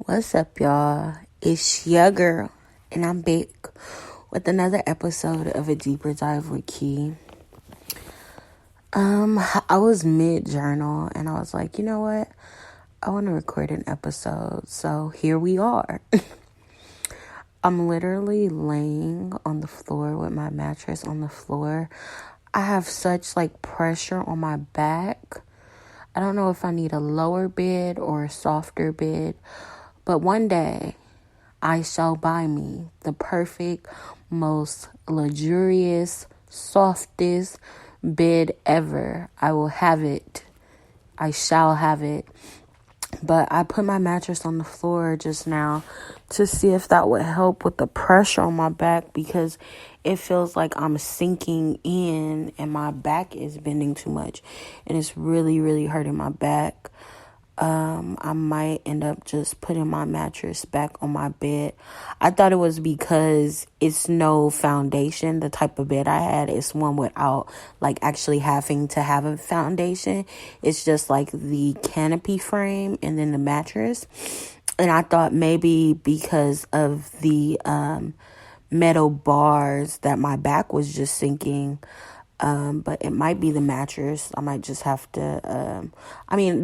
What's up, y'all? It's your girl, and I'm back with another episode of A Deeper Dive with Key. I was mid-journal, and I was like, you know what? I want to record an episode, so here we are. I'm literally laying on the floor with my mattress on the floor. I have such, pressure on my back. I don't know if I need a lower bed or a softer bed. But one day, I shall buy me the perfect, most luxurious, softest bed ever. I will have it. I shall have it. But I put my mattress on the floor just now to see if that would help with the pressure on my back, because it feels like I'm sinking in and my back is bending too much. And it's really, really hurting my back. I might end up just putting my mattress back on my bed. I thought it was because it's no foundation. The type of bed I had is one without actually having to have a foundation. It's just the canopy frame and then the mattress. And I thought maybe because of the metal bars that my back was just sinking. But it might be the mattress. I might just have to,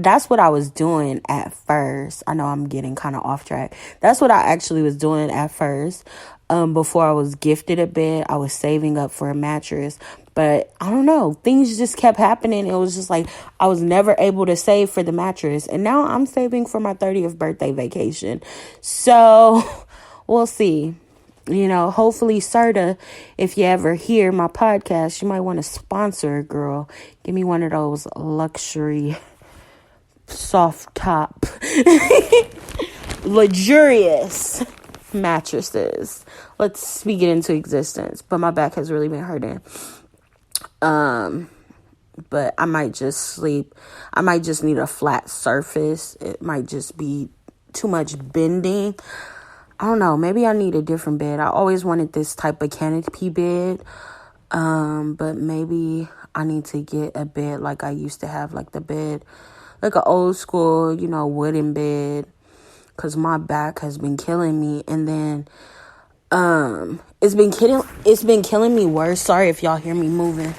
that's what I was doing at first. I know I'm getting kind of off track. That's what I actually was doing at first. Before I was gifted a bed, I was saving up for a mattress. But I don't know, things just kept happening. It was just I was never able to save for the mattress. And now I'm saving for my 30th birthday vacation. So we'll see. Hopefully, Serta, if you ever hear my podcast, you might want to sponsor a girl. Give me one of those luxury, soft top, luxurious mattresses. Let's speak it into existence. But my back has really been hurting. But I might just sleep. I might just need a flat surface. It might just be too much bending. I don't know. Maybe I need a different bed. I always wanted this type of canopy bed. But maybe I need to get a bed like I used to have, the bed, an old school, wooden bed. Because my back has been killing me. And then, it's been killing me worse. Sorry if y'all hear me moving.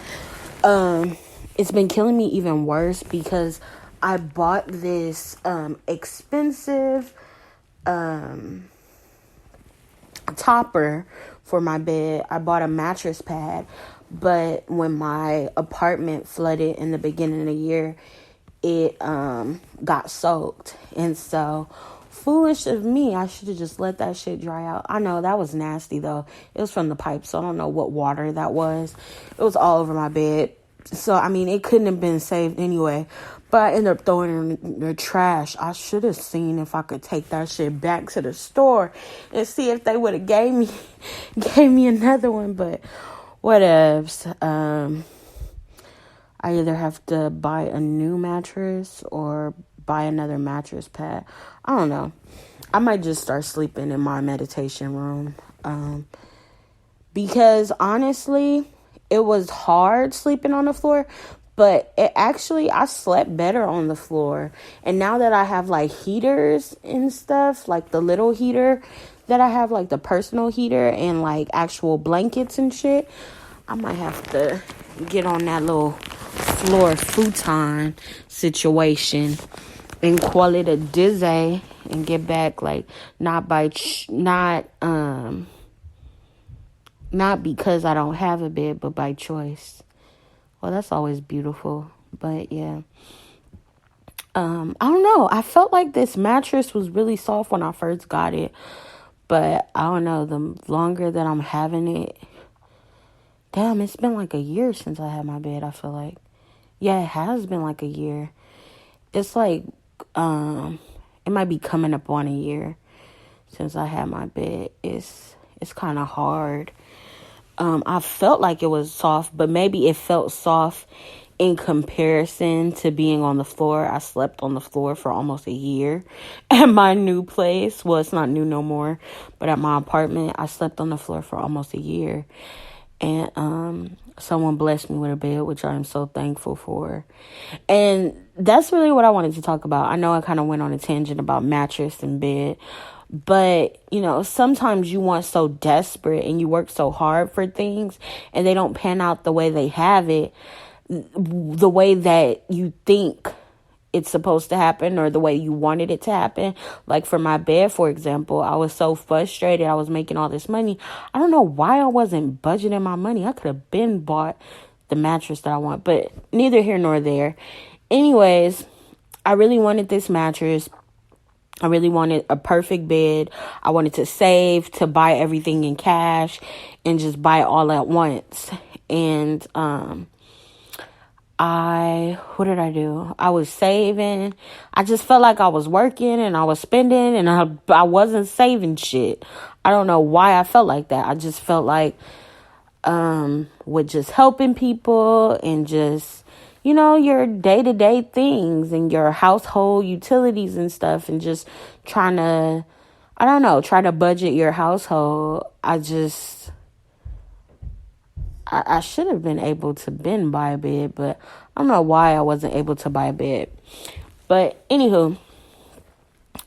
It's been killing me even worse because I bought this, expensive, topper for my bed. I bought a mattress pad, but when my apartment flooded in the beginning of the year, it got soaked. And so, foolish of me, I should have just let that shit dry out. I know that was nasty though. It was from the pipe, so I don't know what water that was. It was all over my bed. So it couldn't have been saved anyway. But I ended up throwing it in the trash. I should have seen if I could take that shit back to the store and see if they would have gave me another one. But whatevs. I either have to buy a new mattress or buy another mattress pad. I don't know. I might just start sleeping in my meditation room. Because honestly, it was hard sleeping on the floor. But I slept better on the floor. And now that I have heaters and stuff, the little heater that I have, the personal heater and actual blankets and shit, I might have to get on that little floor futon situation and call it a dizzy and get back not because I don't have a bed, but by choice. Well, that's always beautiful. But yeah. I don't know. I felt like this mattress was really soft when I first got it. But I don't know. The longer that I'm having it. Damn, it's been a year since I had my bed, I feel like. Yeah, it has been a year. It's it might be coming up on a year since I had my bed. It's kind of hard. I felt like it was soft, but maybe it felt soft in comparison to being on the floor. I slept on the floor for almost a year at my new place. Well, it's not new no more, but at my apartment, I slept on the floor for almost a year. And Someone blessed me with a bed, which I'm so thankful for. And that's really what I wanted to talk about. I know I kind of went on a tangent about mattress and bed, but, sometimes you want so desperate and you work so hard for things and they don't pan out the way they have it, the way that you think it's supposed to happen or the way you wanted it to happen. Like for my bed, for example, I was so frustrated. I was making all this money. I don't know why I wasn't budgeting my money. I could have been bought the mattress that I want, but neither here nor there. Anyways, I really wanted this mattress. I really wanted a perfect bed. I wanted to save, to buy everything in cash and just buy it all at once. And, what did I do? I was saving. I just felt like I was working and I was spending and I wasn't saving shit. I don't know why I felt like that. I just felt like, with just helping people and just, your day-to-day things and your household utilities and stuff and just trying to, try to budget your household. I should have been able to buy a bed, but I don't know why I wasn't able to buy a bed. But anywho,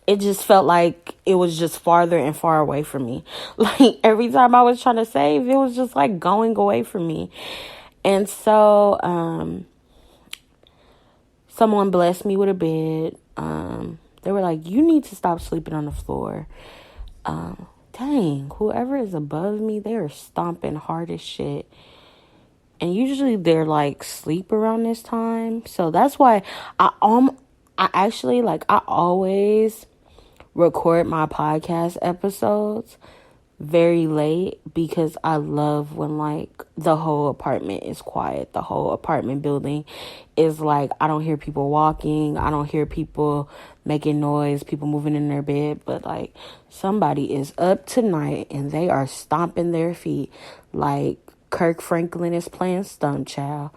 it just felt like it was just farther and far away from me. Like every time I was trying to save, it was just like going away from me. And so, someone blessed me with a bed. They were like, you need to stop sleeping on the floor. Dang, whoever is above me, they are stomping hard as shit. And usually they're like sleep around this time. So that's why I always record my podcast episodes very late because I love when like the whole apartment is quiet. The whole apartment building is like, I don't hear people walking. I don't hear people making noise, people moving in their bed. But like somebody is up tonight and they are stomping their feet like Kirk Franklin is playing Stump Child.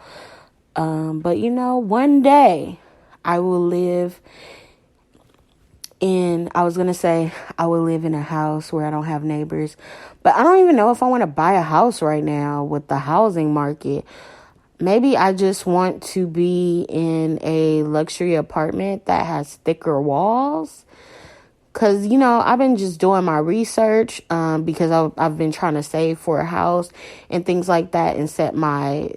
But one day I will live in a house where I don't have neighbors. But I don't even know if I want to buy a house right now with the housing market. Maybe I just want to be in a luxury apartment that has thicker walls. Because, I've been just doing my research because I've been trying to save for a house and things like that and set my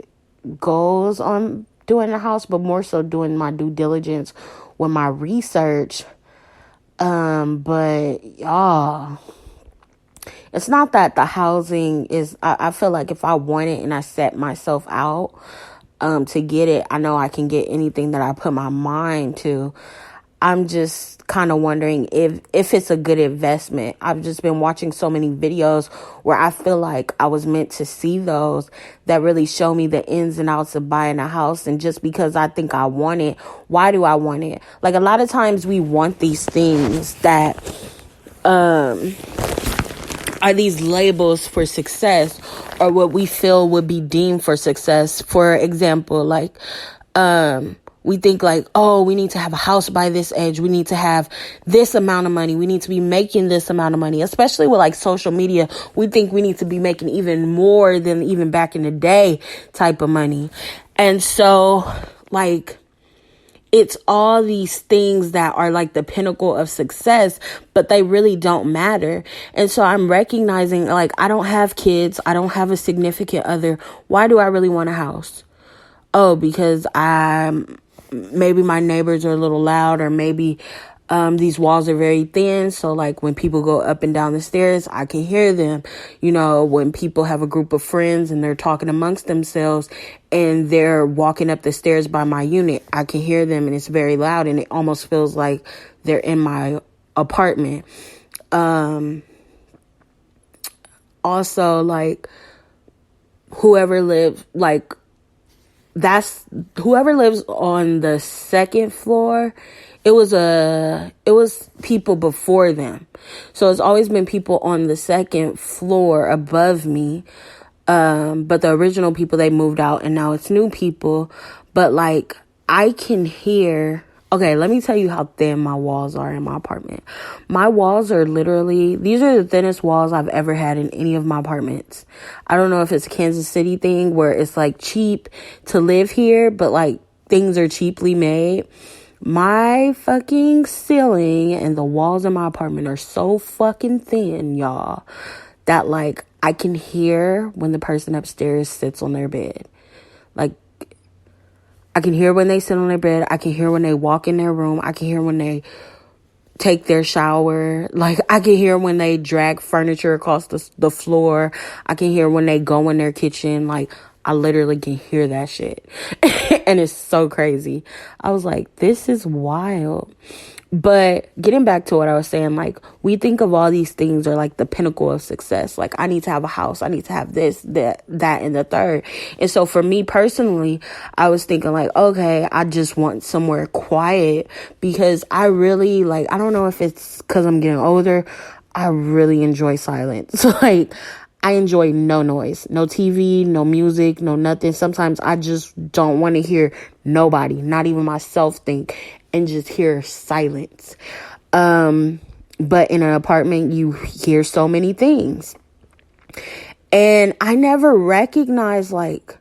goals on doing a house, but more so doing my due diligence with my research. But y'all, it's not that the housing is, I feel like if I want it and I set myself out to get it, I know I can get anything that I put my mind to. I'm just kind of wondering if it's a good investment. I've just been watching so many videos where I feel like I was meant to see those that really show me the ins and outs of buying a house. And just because I think I want it, why do I want it? Like a lot of times we want these things that are these labels for success or what we feel would be deemed for success. For example, like, we think like, oh, we need to have a house by this age. We need to have this amount of money. We need to be making this amount of money, especially with like social media. We think we need to be making even more than even back in the day type of money. And so like, it's all these things that are like the pinnacle of success, but they really don't matter. And so I'm recognizing like, I don't have kids. I don't have a significant other. Why do I really want a house? Oh, because maybe my neighbors are a little loud, or maybe these walls are very thin. So like when people go up and down the stairs, I can hear them. When people have a group of friends and they're talking amongst themselves and they're walking up the stairs by my unit, I can hear them and it's very loud and it almost feels like they're in my apartment. Also, like whoever lives on the second floor, it was people before them. So it's always been people on the second floor above me. But the original people, they moved out and now it's new people. But like, I can hear Okay, let me tell you how thin my walls are in my apartment. My walls are literally, these are the thinnest walls I've ever had in any of my apartments. I don't know if it's a Kansas City thing where it's like cheap to live here, but like things are cheaply made. My fucking ceiling and the walls in my apartment are so fucking thin, y'all, that like I can hear when the person upstairs sits on their bed. Like, I can hear when they sit on their bed. I can hear when they walk in their room. I can hear when they take their shower. Like, I can hear when they drag furniture across the floor. I can hear when they go in their kitchen. Like, I literally can hear that shit. And it's so crazy. I was like, this is wild. But getting back to what I was saying, like, we think of all these things are like the pinnacle of success. Like, I need to have a house. I need to have this, that, and the third. And so for me personally, I was thinking like, okay, I just want somewhere quiet because I really like, I don't know if it's because I'm getting older. I really enjoy silence. Like, I enjoy no noise, no TV, no music, no nothing. Sometimes I just don't want to hear nobody, not even myself think, and just hear silence. But in an apartment, you hear so many things. And I never recognized, like,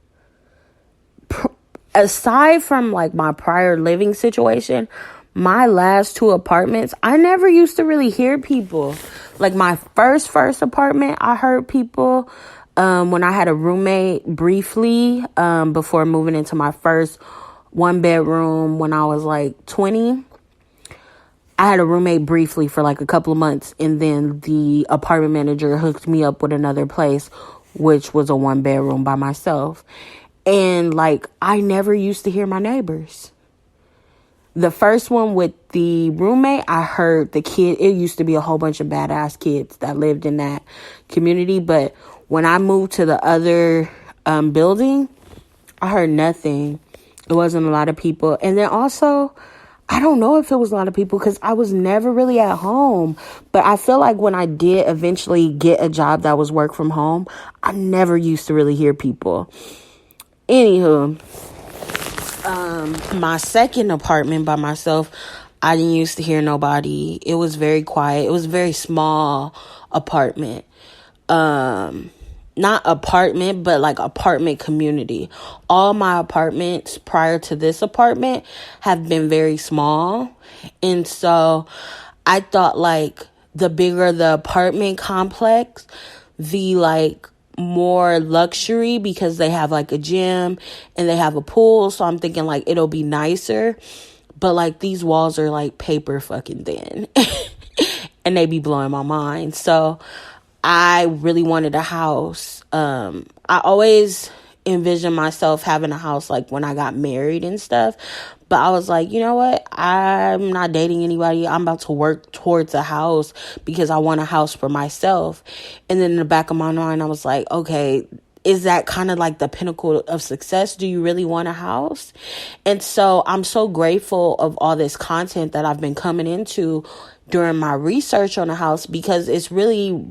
aside from like my prior living situation, my last two apartments, I never used to really hear people. Like my first apartment, I heard people when I had a roommate briefly before moving into my first one bedroom when I was like 20. I had a roommate briefly for like a couple of months, and then the apartment manager hooked me up with another place, which was a one bedroom by myself. And like, I never used to hear my neighbors. The first one with the roommate, I heard the kid. It used to be a whole bunch of badass kids that lived in that community. But when I moved to the other building, I heard nothing. It wasn't a lot of people. And then also, I don't know if it was a lot of people because I was never really at home. But I feel like when I did eventually get a job that was work from home, I never used to really hear people. Anywho, my second apartment by myself, I didn't used to hear nobody. It was very quiet. It was a very small apartment. Not apartment, but like apartment community. All my apartments prior to this apartment have been very small. And so I thought like the bigger the apartment complex, the like more luxury because they have like a gym and they have a pool. So I'm thinking like it'll be nicer. But like these walls are like paper fucking thin. And they be blowing my mind. So I really wanted a house. I always envisioned myself having a house like when I got married and stuff. But I was like, you know what? I'm not dating anybody. I'm about to work towards a house because I want a house for myself. And then in the back of my mind, I was like, okay, is that kind of like the pinnacle of success? Do you really want a house? And so I'm so grateful of all this content that I've been coming into during my research on a house because it's really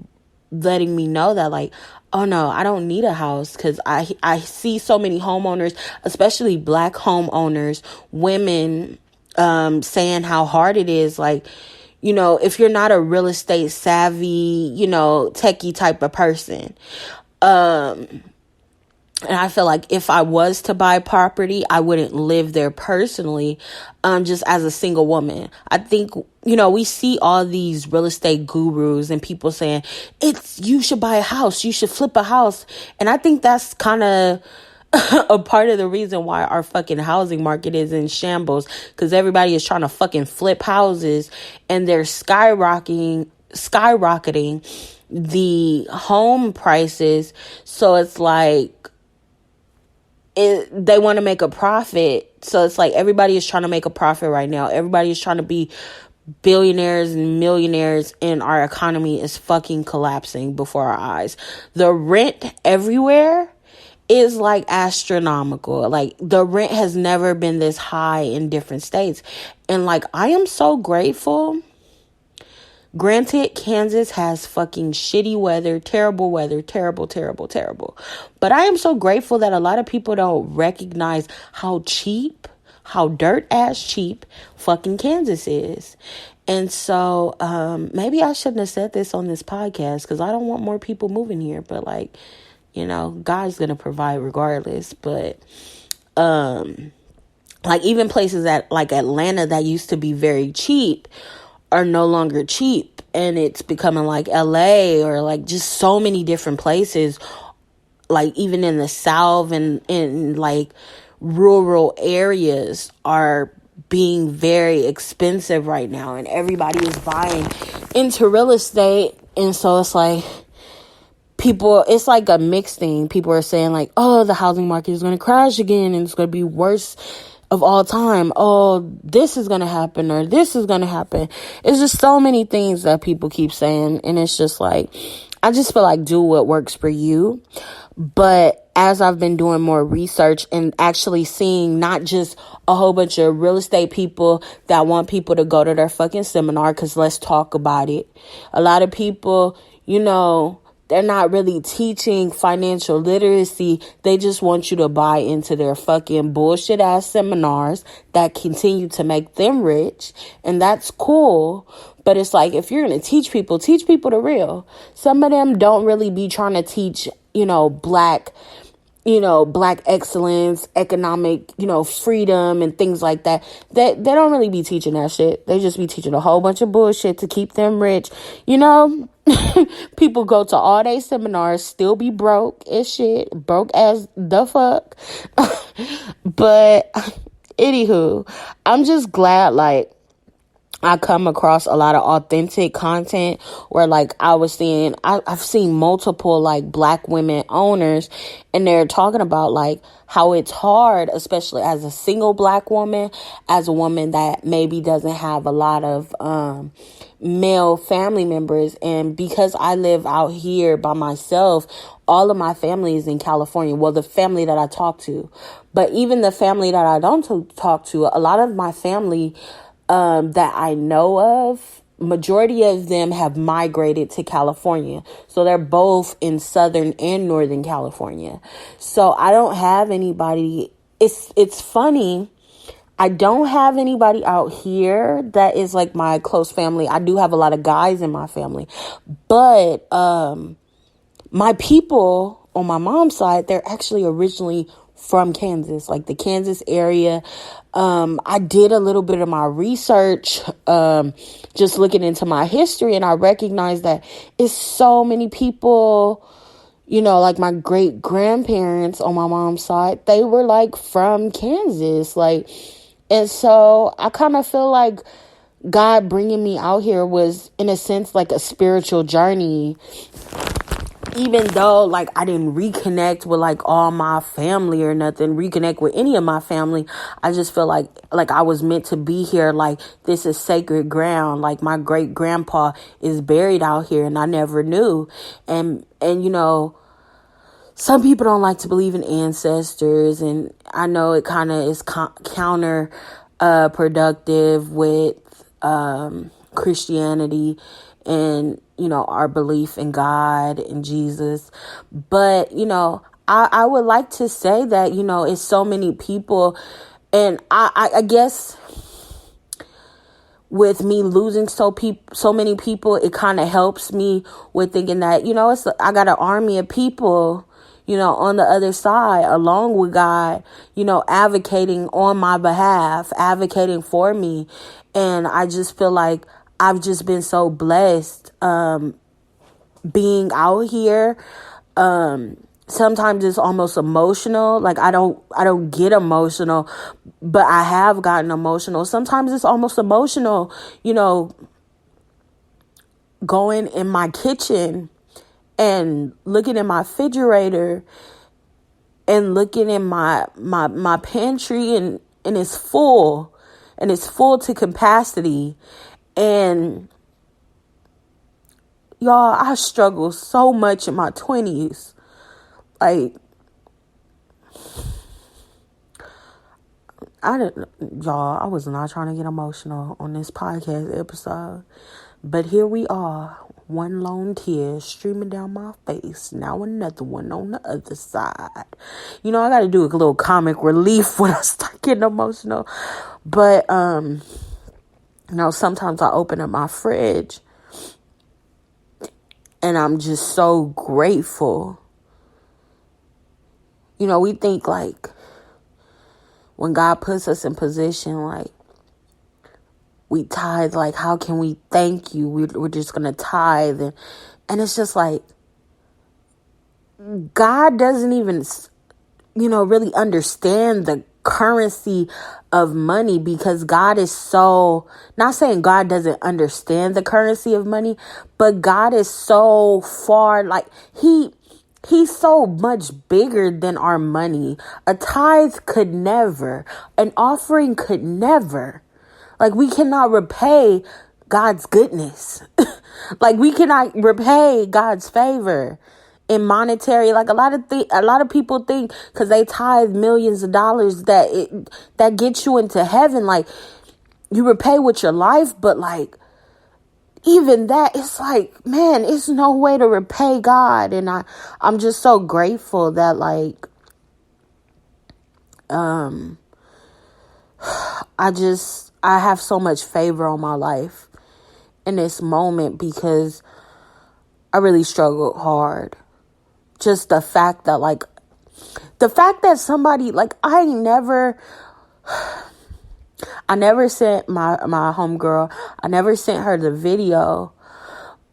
letting me know that like, oh no, I don't need a house because I see so many homeowners, especially Black homeowners, women saying how hard it is. Like, you know, if you're not a real estate savvy, you know, techie type of person. And I feel like if I was to buy property, I wouldn't live there personally, just as a single woman. I think, you know, we see all these real estate gurus and people saying, you should buy a house, you should flip a house. And I think that's kind of a part of the reason why our fucking housing market is in shambles. Because everybody is trying to fucking flip houses and they're skyrocketing the home prices. So it's like, they want to make a profit. So it's like everybody is trying to make a profit right now. Everybody is trying to be billionaires and millionaires, and our economy is fucking collapsing before our eyes. The rent everywhere is like astronomical. Like the rent has never been this high in different states. And like, I am so grateful. Granted, Kansas has fucking shitty weather, terrible, terrible. But I am so grateful that a lot of people don't recognize how cheap, how dirt ass cheap fucking Kansas is. And so maybe I shouldn't have said this on this podcast because I don't want more people moving here. But like, God's going to provide regardless. But like even places that like Atlanta that used to be very cheap are no longer cheap. And it's becoming like LA or like just so many different places, like even in the South and in like rural areas are being very expensive right now. And everybody is buying into real estate. And so it's like it's like a mixed thing. People are saying like, oh, the housing market is going to crash again and it's going to be worse of all time. Oh, this is going to happen or this is going to happen. It's just so many things that people keep saying. And it's just like, I just feel like do what works for you. But as I've been doing more research and actually seeing not just a whole bunch of real estate people that want people to go to their fucking seminar, because let's talk about it. A lot of people, they're not really teaching financial literacy. They just want you to buy into their fucking bullshit ass seminars that continue to make them rich. And that's cool. But it's like, if you're going to teach people the real. Some of them don't really be trying to teach, black excellence, economic, freedom and things like that. They don't really be teaching that shit. They just be teaching a whole bunch of bullshit to keep them rich. People go to all day seminars, still be broke as shit, broke as the fuck. But anywho, I'm just glad like I come across a lot of authentic content where like I've seen multiple like black women owners and they're talking about like how it's hard, especially as a single black woman, as a woman that maybe doesn't have a lot of male family members. And because I live out here by myself, all of my family is in California. Well, the family that I talk to, but even the family that I don't talk to, a lot of my family that I know of, majority of them have migrated to California. So they're both in Southern and Northern California. So I don't have anybody. It's funny. I don't have anybody out here that is like my close family. I do have a lot of guys in my family, but my people on my mom's side, they're actually originally from Kansas, like the Kansas area. I did a little bit of my research, just looking into my history, and I recognized that it's so many people, like my great grandparents on my mom's side, they were like from Kansas, like, and so I kind of feel like God bringing me out here was in a sense like a spiritual journey. Even though, like, I didn't reconnect with, like, all my family or nothing, reconnect with any of my family, I just feel like I was meant to be here. Like, this is sacred ground. Like, my great-grandpa is buried out here, and I never knew. And some people don't like to believe in ancestors, and I know it kind of is counter productive with Christianity and our belief in God and Jesus. But I would like to say that it's so many people, and I guess with me losing so many people, it kind of helps me with thinking that I got an army of people on the other side, along with God, advocating on my behalf, advocating for me. And I just feel like I've just been so blessed being out here. Sometimes it's almost emotional. Like I don't get emotional, but I have gotten emotional. Sometimes it's almost emotional, going in my kitchen and looking in my refrigerator and looking in my pantry and it's full to capacity. And y'all, I struggled so much in my 20s. Like, I was not trying to get emotional on this podcast episode, but here we are. one lone tear streaming down my face. Now another one on the other side. You know, I got to do a little comic relief when I start getting emotional. But, you know, sometimes I open up my fridge and I'm just so grateful. You know, we think like when God puts us in position, like, we tithe, like, how can we thank you? We're just going to tithe. And it's just like, God doesn't even, you know, really understand the currency of money, because God is so, not saying God doesn't understand the currency of money, but God is so far, like, He's so much bigger than our money. A tithe could never, an offering could never. Like, we cannot repay God's goodness. Like, we cannot repay God's favor in monetary. Like, a lot of people think because they tithe millions of dollars that gets you into heaven. Like, you repay with your life, but like, even that, it's like, man, it's no way to repay God. And I'm just so grateful that, like, I have so much favor on my life in this moment, because I really struggled hard. Just the fact that somebody, like, I never sent my homegirl, I never sent her the video.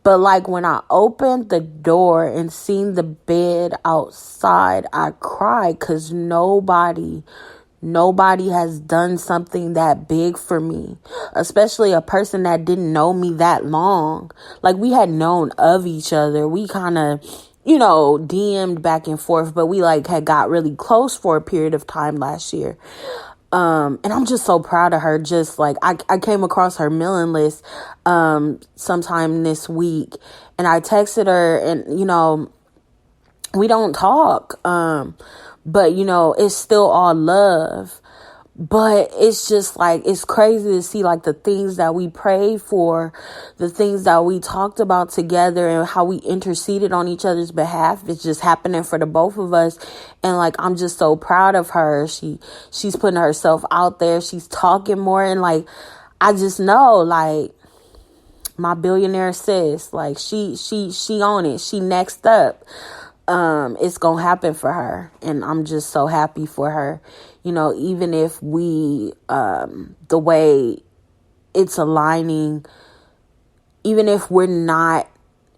But like, when I opened the door and seen the bed outside, I cried, because nobody has done something that big for me, especially a person that didn't know me that long. Like, we had known of each other. We kind of, you know, DM'd back and forth, but we like had got really close for a period of time last year. And I'm just so proud of her. Just like, I came across her mailing list, sometime this week, and I texted her, and, you know, we don't talk, but, you know, it's still all love. But it's just like, it's crazy to see like the things that we prayed for, the things that we talked about together, and how we interceded on each other's behalf. It's just happening for the both of us. And like, I'm just so proud of her. She's putting herself out there. She's talking more. And like, I just know, like, my billionaire sis, like, she on it. She next up. It's gonna happen for her, and I'm just so happy for her. You know, even if we, the way it's aligning, even if we're not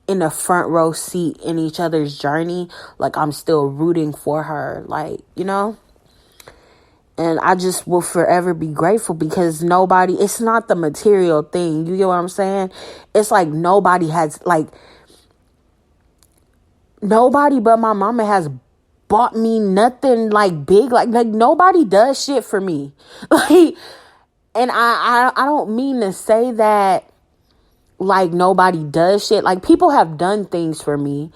in a front row seat in each other's journey, like, I'm still rooting for her, like, you know. And I just will forever be grateful, because it's not the material thing. You get what I'm saying? It's like, nobody but my mama has bought me nothing like big. Like nobody does shit for me. Like, and I don't mean to say that like nobody does shit. Like, people have done things for me.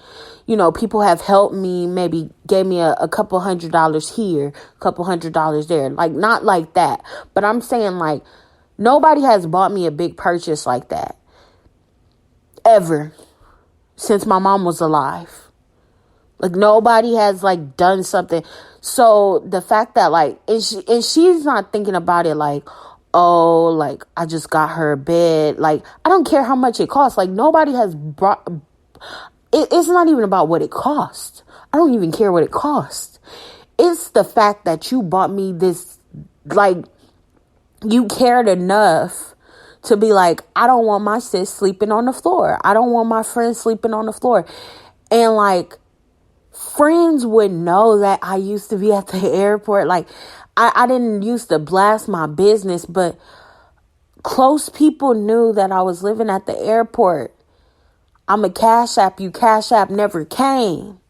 You know, people have helped me, maybe gave me a couple $100 here, a couple $100 there. Like, not like that. But I'm saying, like, nobody has bought me a big purchase like that. Ever. Since my mom was alive. Like, nobody has, like, done something. So, the fact that, like, and she's not thinking about it like, oh, like, I just got her a bed. Like, I don't care how much it costs. Like, nobody has brought... It's not even about what it costs. I don't even care what it costs. It's the fact that you bought me this, like, you cared enough to be like, I don't want my sis sleeping on the floor. I don't want my friend sleeping on the floor. And, like, friends would know that I used to be at the airport. Like, I didn't used to blast my business, but close people knew that I was living at the airport. I'm a Cash App. You Cash App never came.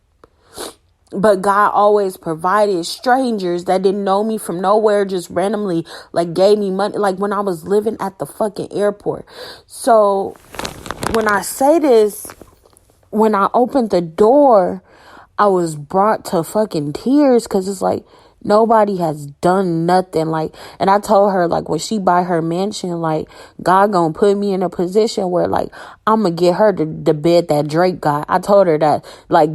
But God always provided strangers that didn't know me from nowhere, just randomly, like, gave me money. Like, when I was living at the fucking airport. So, when I say this, when I opened the door, I was brought to fucking tears, because it's like, Nobody has done nothing. Like, and I told her, like, when she buy her mansion, like, God gonna put me in a position where, like, I'm gonna get her the bed that Drake got. I told her that, like,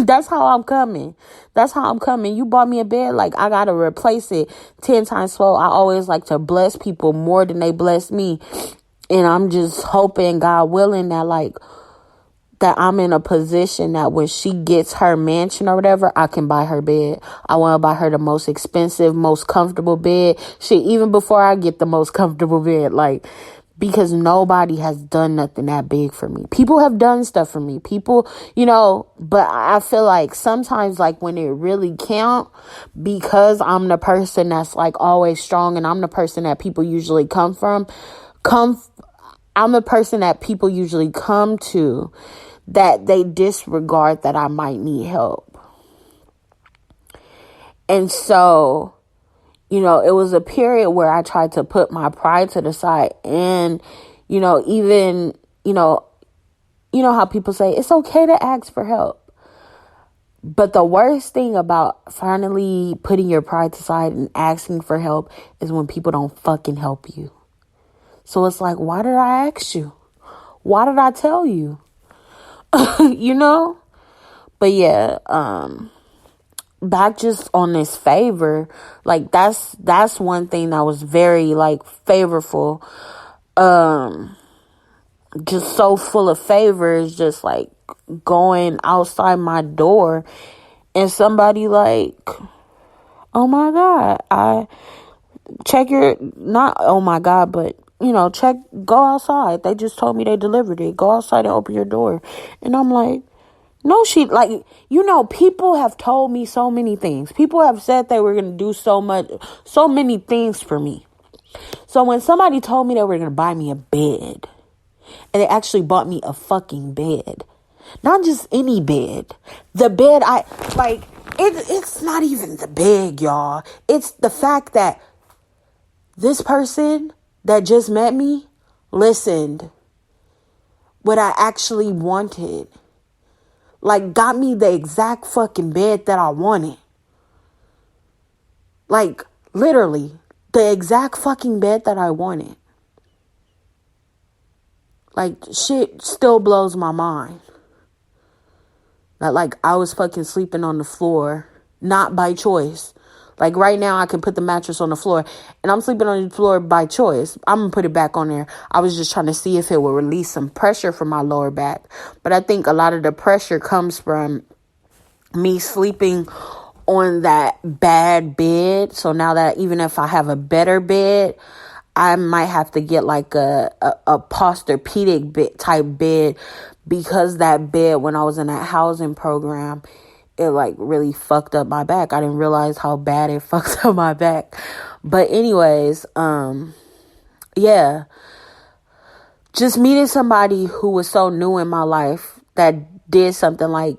that's how I'm coming. That's how I'm coming. You bought me a bed, like, I gotta replace it 10 times fold. I always like to bless people more than they bless me. And I'm just hoping, God willing, that, like, that I'm in a position that when she gets her mansion or whatever, I can buy her bed. I want to buy her the most expensive, most comfortable bed. Shit, even before I get the most comfortable bed, like, because nobody has done nothing that big for me. People have done stuff for me. People, but I feel like sometimes, like, when it really count, because I'm the person that's, like, always strong, and I'm the person that people usually I'm the person that people usually come to, that they disregard that I might need help. And so, it was a period where I tried to put my pride to the side. And, even, how people say it's okay to ask for help. But the worst thing about finally putting your pride to side and asking for help is when people don't fucking help you. So it's like, why did I ask you? Why did I tell you? But yeah, back just on this favor, like, that's one thing that was very, like, favorable, just so full of favors, just like going outside my door and somebody like, oh my God, I check your, not oh my God, but go outside. They just told me they delivered it. Go outside and open your door. And I'm like, no, people have told me so many things. People have said they were going to do so many things for me. So when somebody told me they were going to buy me a bed, and they actually bought me a fucking bed, not just any bed, the bed it's not even the bed, y'all. It's the fact that this person that just met me listened what I actually wanted. Like, got me the exact fucking bed that I wanted. Like, literally, the exact fucking bed that I wanted. Like, shit still blows my mind. That, like, I was fucking sleeping on the floor, not by choice. Like, right now, I can put the mattress on the floor, and I'm sleeping on the floor by choice. I'm going to put it back on there. I was just trying to see if it would release some pressure from my lower back. But I think a lot of the pressure comes from me sleeping on that bad bed. So now that even if I have a better bed, I might have to get like a posturpedic bed type bed, because that bed, when I was in that housing program, it like really fucked up my back. I didn't realize how bad it fucked up my back. But anyways, yeah, just meeting somebody who was so new in my life that did something like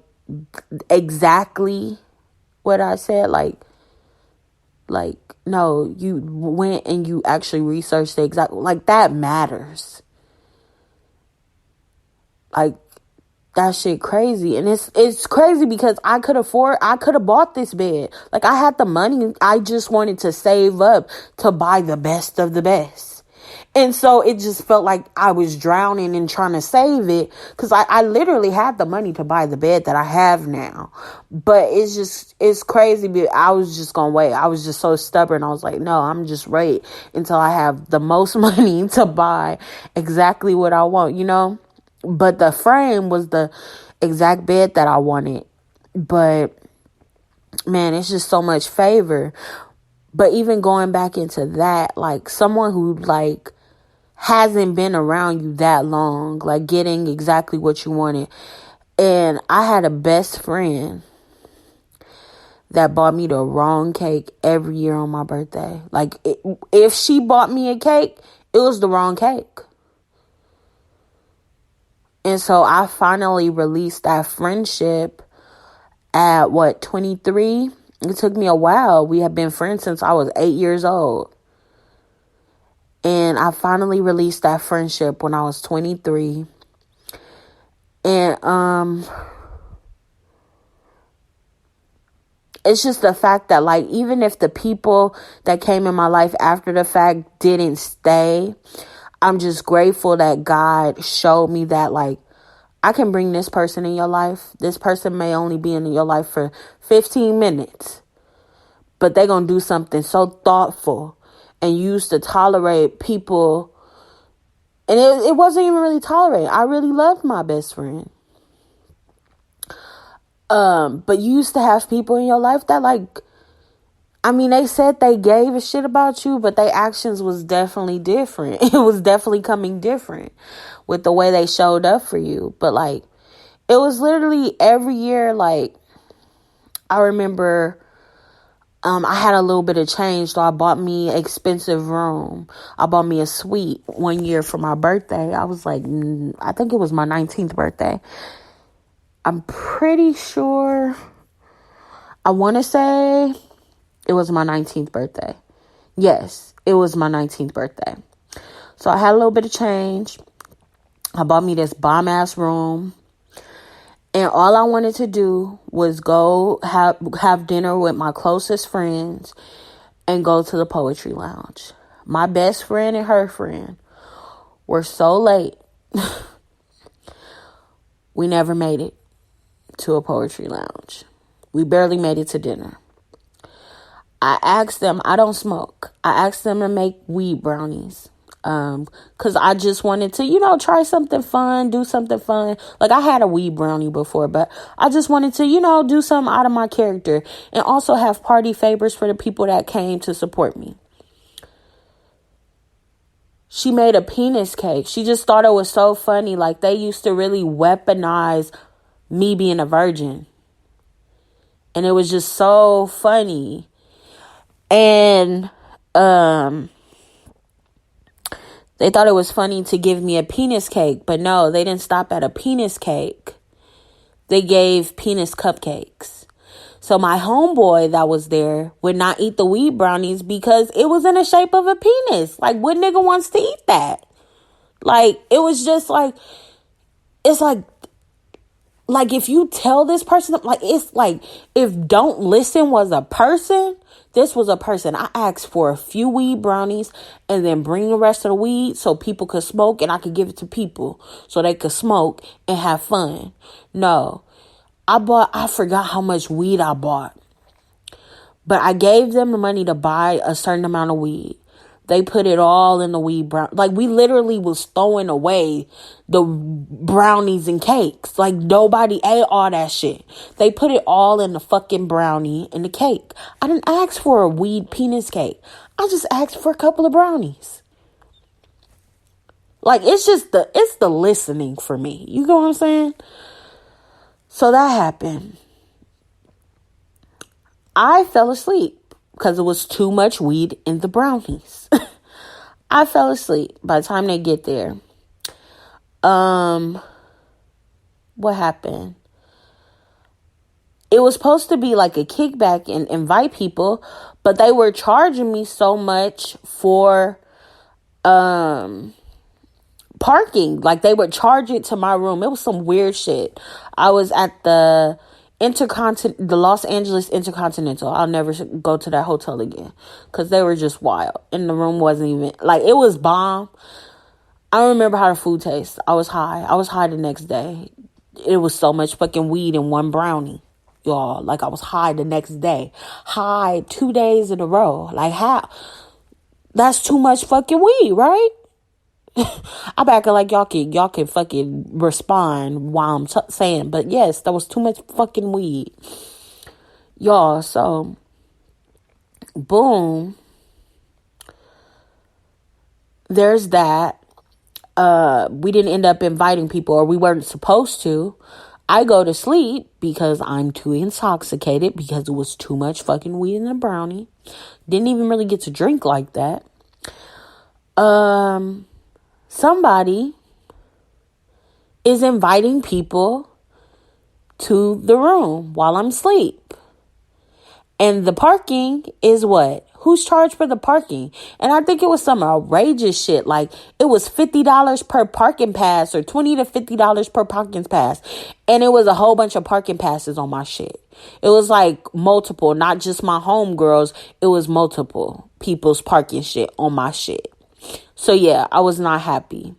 exactly what I said, like, no, you went and you actually researched the exact, like, that matters. Like, that shit crazy. And it's crazy because I could have bought this bed. Like, I had the money. I just wanted to save up to buy the best of the best. And so it just felt like I was drowning and trying to save it, because I literally had the money to buy the bed that I have now. But it's crazy. But I was just going to wait. I was just so stubborn. I was like, no, I'm just wait until I have the most money to buy exactly what I want, But the frame was the exact bed that I wanted. But man, it's just so much favor. But even going back into that, like, someone who like hasn't been around you that long, like getting exactly what you wanted. And I had a best friend that bought me the wrong cake every year on my birthday. Like, if she bought me a cake, it was the wrong cake. And so I finally released that friendship at 23? It took me a while. We have been friends since I was 8 years old. And I finally released that friendship when I was 23. And it's just the fact that, like, even if the people that came in my life after the fact didn't stay, I'm just grateful that God showed me that, like, I can bring this person in your life. This person may only be in your life for 15 minutes, but they're going to do something so thoughtful and used to tolerate people. And it wasn't even really tolerated. I really loved my best friend. But you used to have people in your life that, like, I mean, they said they gave a shit about you, but their actions was definitely different. It was definitely coming different with the way they showed up for you. But, like, it was literally every year, like, I remember I had a little bit of change, so I bought me an expensive room. I bought me a suite one year for my birthday. I was like, I think it was my 19th birthday. I'm pretty sure, I want to say it was my 19th birthday. Yes, it was my 19th birthday. So I had a little bit of change. I bought me this bomb-ass room. And all I wanted to do was go have dinner with my closest friends and go to the poetry lounge. My best friend and her friend were so late. We never made it to a poetry lounge. We barely made it to dinner. I asked them, I don't smoke. I asked them to make weed brownies. Cause I just wanted to, try something fun, do something fun. Like, I had a weed brownie before, but I just wanted to, do something out of my character and also have party favors for the people that came to support me. She made a penis cake. She just thought it was so funny. Like, they used to really weaponize me being a virgin. And it was just so funny. And, they thought it was funny to give me a penis cake, but no, they didn't stop at a penis cake. They gave penis cupcakes. So my homeboy that was there would not eat the weed brownies because it was in the shape of a penis. Like, what nigga wants to eat that? Like, it was just like, it's like if you tell this person, like, it's like, if Don't Listen was a person, this was a person. I asked for a few weed brownies and then bring the rest of the weed so people could smoke and I could give it to people so they could smoke and have fun. No, I forgot how much weed I bought, but I gave them the money to buy a certain amount of weed. They put it all in the weed brown. Like, we literally was throwing away the brownies and cakes. Like, nobody ate all that shit. They put it all in the fucking brownie and the cake. I didn't ask for a weed penis cake. I just asked for a couple of brownies. Like, it's the listening for me. You know what I'm saying? So that happened. I fell asleep because it was too much weed in the brownies. I fell asleep by the time they get there. What happened? It was supposed to be like a kickback and invite people, but they were charging me so much for parking. Like, they would charge it to my room. It was some weird shit. I was at the Los Angeles Intercontinental. I'll never go to that hotel again because they were just wild. And the room wasn't even, like, it was bomb. I don't remember how the food tastes. I was high. I was high the next day. It was so much fucking weed in one brownie, y'all. Like, I was high the next day. High 2 days in a row. Like, how? That's too much fucking weed, right? I'm acting like y'all can fucking respond while I'm saying, but yes, that was too much fucking weed, y'all. So, boom, there's that. We didn't end up inviting people, or we weren't supposed to. I go to sleep because I'm too intoxicated because it was too much fucking weed in the brownie. Didn't even really get to drink like that. Somebody is inviting people to the room while I'm asleep. And the parking is what? who's charged for the parking? And I think it was some outrageous shit. Like, it was $50 per parking pass or $20 to $50 per parking pass. And it was a whole bunch of parking passes on my shit. It was like multiple, not just my homegirls. It was multiple people's parking shit on my shit. So yeah, I was not happy.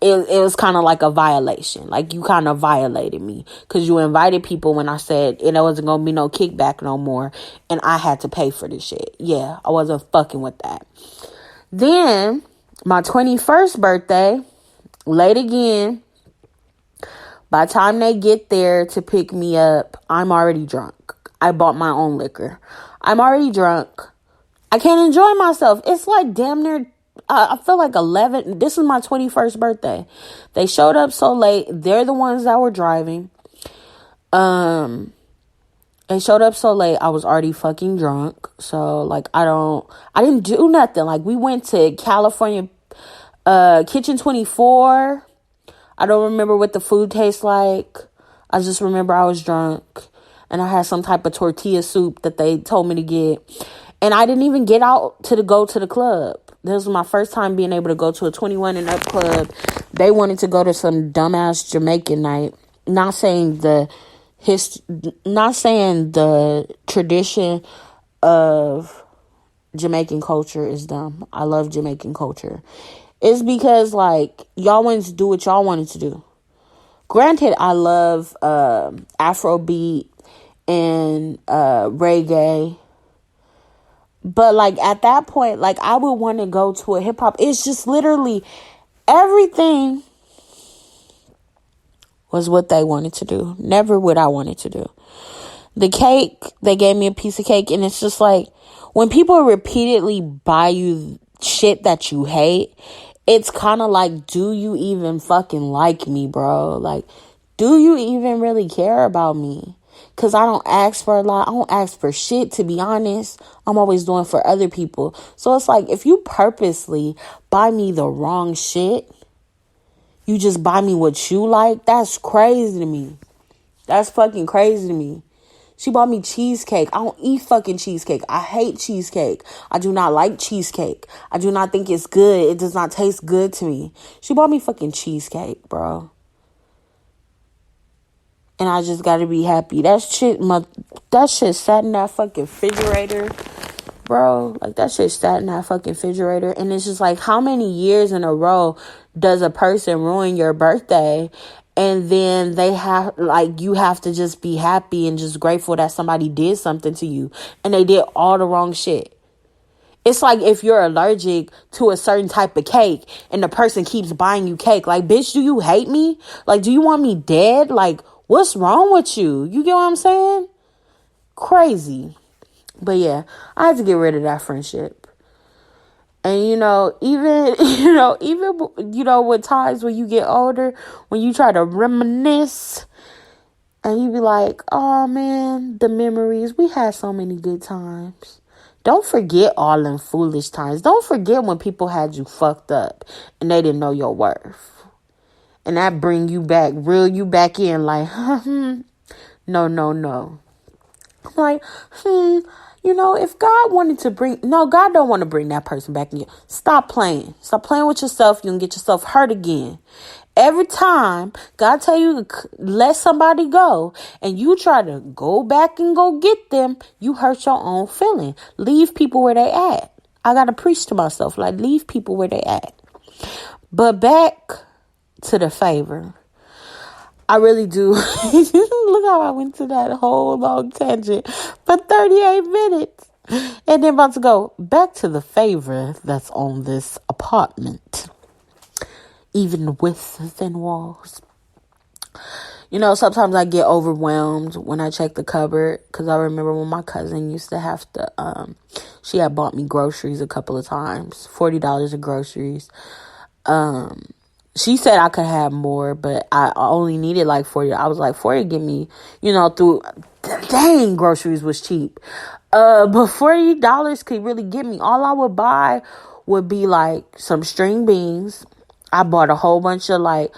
It was kind of like a violation. Like, you kind of violated me because you invited people when I said it wasn't going to be no kickback no more. And I had to pay for this shit. Yeah, I wasn't fucking with that. Then my 21st birthday, late again. By the time they get there to pick me up, I'm already drunk. I bought my own liquor. I'm already drunk. I can't enjoy myself. It's like damn near, I feel like 11. This is my 21st birthday. They showed up so late. They're the ones that were driving. They showed up so late. I was already fucking drunk. So like, I didn't do nothing. Like, we went to California, Kitchen 24. I don't remember what the food tastes like. I just remember I was drunk and I had some type of tortilla soup that they told me to get. And I didn't even get out to go to the club. This was my first time being able to go to a 21 and up club. They wanted to go to some dumbass Jamaican night. Not saying the tradition of Jamaican culture is dumb. I love Jamaican culture. It's because, like, y'all wanted to do what y'all wanted to do. Granted, I love Afrobeat and reggae. But, like, at that point, like, I would want to go to a hip-hop. It's just literally everything was what they wanted to do. Never what I wanted to do. The cake, they gave me a piece of cake. And it's just like, when people repeatedly buy you shit that you hate, it's kind of like, do you even fucking like me, bro? Like, do you even really care about me? Because I don't ask for a lot. I don't ask for shit, to be honest. I'm always doing for other people. So it's like, if you purposely buy me the wrong shit, you just buy me what you like, that's crazy to me. That's fucking crazy to me. She bought me cheesecake. I don't eat fucking cheesecake. I hate cheesecake. I do not like cheesecake. I do not think it's good. It does not taste good to me. She bought me fucking cheesecake, bro. And I just gotta be happy. That shit sat in that fucking refrigerator, bro. Like, that shit sat in that fucking refrigerator. And it's just like, how many years in a row does a person ruin your birthday? And then you have to just be happy and just grateful that somebody did something to you. And they did all the wrong shit. It's like if you're allergic to a certain type of cake and the person keeps buying you cake. Like, bitch, do you hate me? Like, do you want me dead? Like, what's wrong with you? You get what I'm saying? Crazy. But yeah, I had to get rid of that friendship. And, even with times when you get older, when you try to reminisce and you be like, oh man, the memories, we had so many good times. Don't forget all them foolish times. Don't forget when people had you fucked up and they didn't know your worth. And that bring you back, reel you back in like, no. I'm like, if God wanted to God don't want to bring that person back in. Stop playing. Stop playing with yourself. You can get yourself hurt again. Every time God tell you to let somebody go and you try to go back and go get them, you hurt your own feeling. Leave people where they at. I got to preach to myself, like, leave people where they at. But back to the favor. I really do. Look how I went to that whole long tangent for 38 minutes. And then about to go back to the favor that's on this apartment. Even with thin walls. Sometimes I get overwhelmed when I check the cupboard. Because I remember when my cousin used to have to, she had bought me groceries a couple of times. $40 of groceries. She said I could have more, but I only needed like 40. I was like, 40 give me, dang, groceries was cheap. But $40 could really get me. All I would buy would be like some string beans. I bought a whole bunch of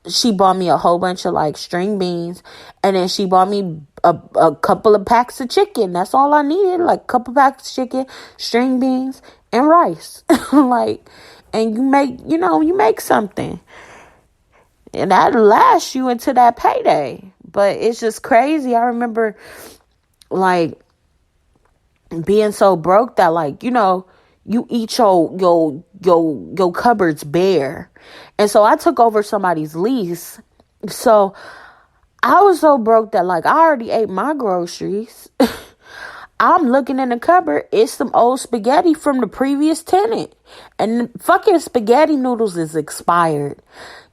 she bought me a whole bunch of like string beans. And then she bought me a couple of packs of chicken. That's all I needed. Like a couple packs of chicken, string beans, and rice. Like, and you make something. And that'll last you into that payday. But it's just crazy. I remember, like, being so broke that, like, you eat your cupboards bare. And so I took over somebody's lease. So I was so broke that, like, I already ate my groceries. I'm looking in the cupboard. It's some old spaghetti from the previous tenant. And fucking spaghetti noodles is expired.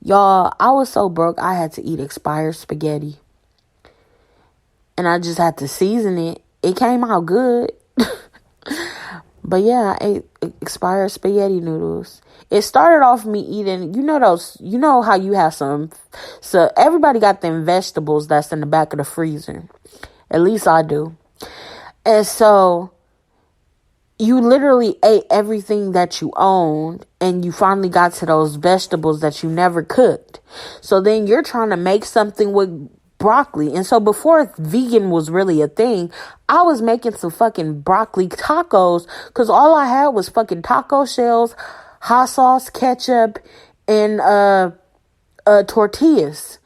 Y'all, I was so broke, I had to eat expired spaghetti. And I just had to season it. It came out good. But yeah, I ate expired spaghetti noodles. It started off me eating, how you have so everybody got them vegetables that's in the back of the freezer. At least I do. And so you literally ate everything that you owned, and you finally got to those vegetables that you never cooked. So then you're trying to make something with broccoli. And so before vegan was really a thing, I was making some fucking broccoli tacos, because all I had was fucking taco shells, hot sauce, ketchup, and tortillas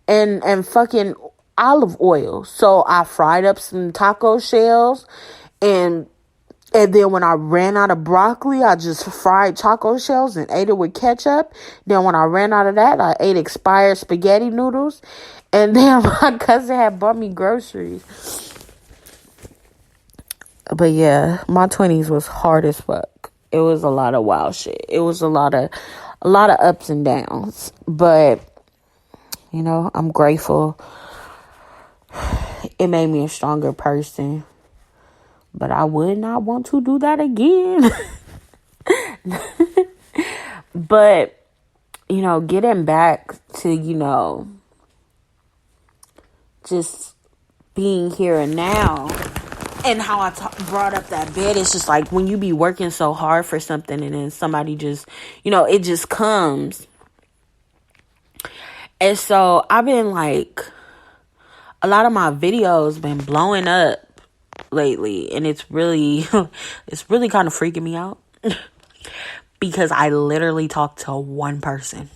and fucking olive oil. So I fried up some taco shells, and then when I ran out of broccoli, I just fried taco shells and ate it with ketchup. Then when I ran out of that, I ate expired spaghetti noodles. And then my cousin had bought me groceries. But yeah, my 20s was hard as fuck. It was a lot of wild shit. It was a lot of ups and downs. But, I'm grateful. It made me a stronger person. But I would not want to do that again. But, getting back to, just being here and now, and how I brought up that bed, it's just like when you be working so hard for something and then somebody just, it just comes. And so I've been like, a lot of my videos been blowing up lately, and it's really kind of freaking me out because I literally talk to one person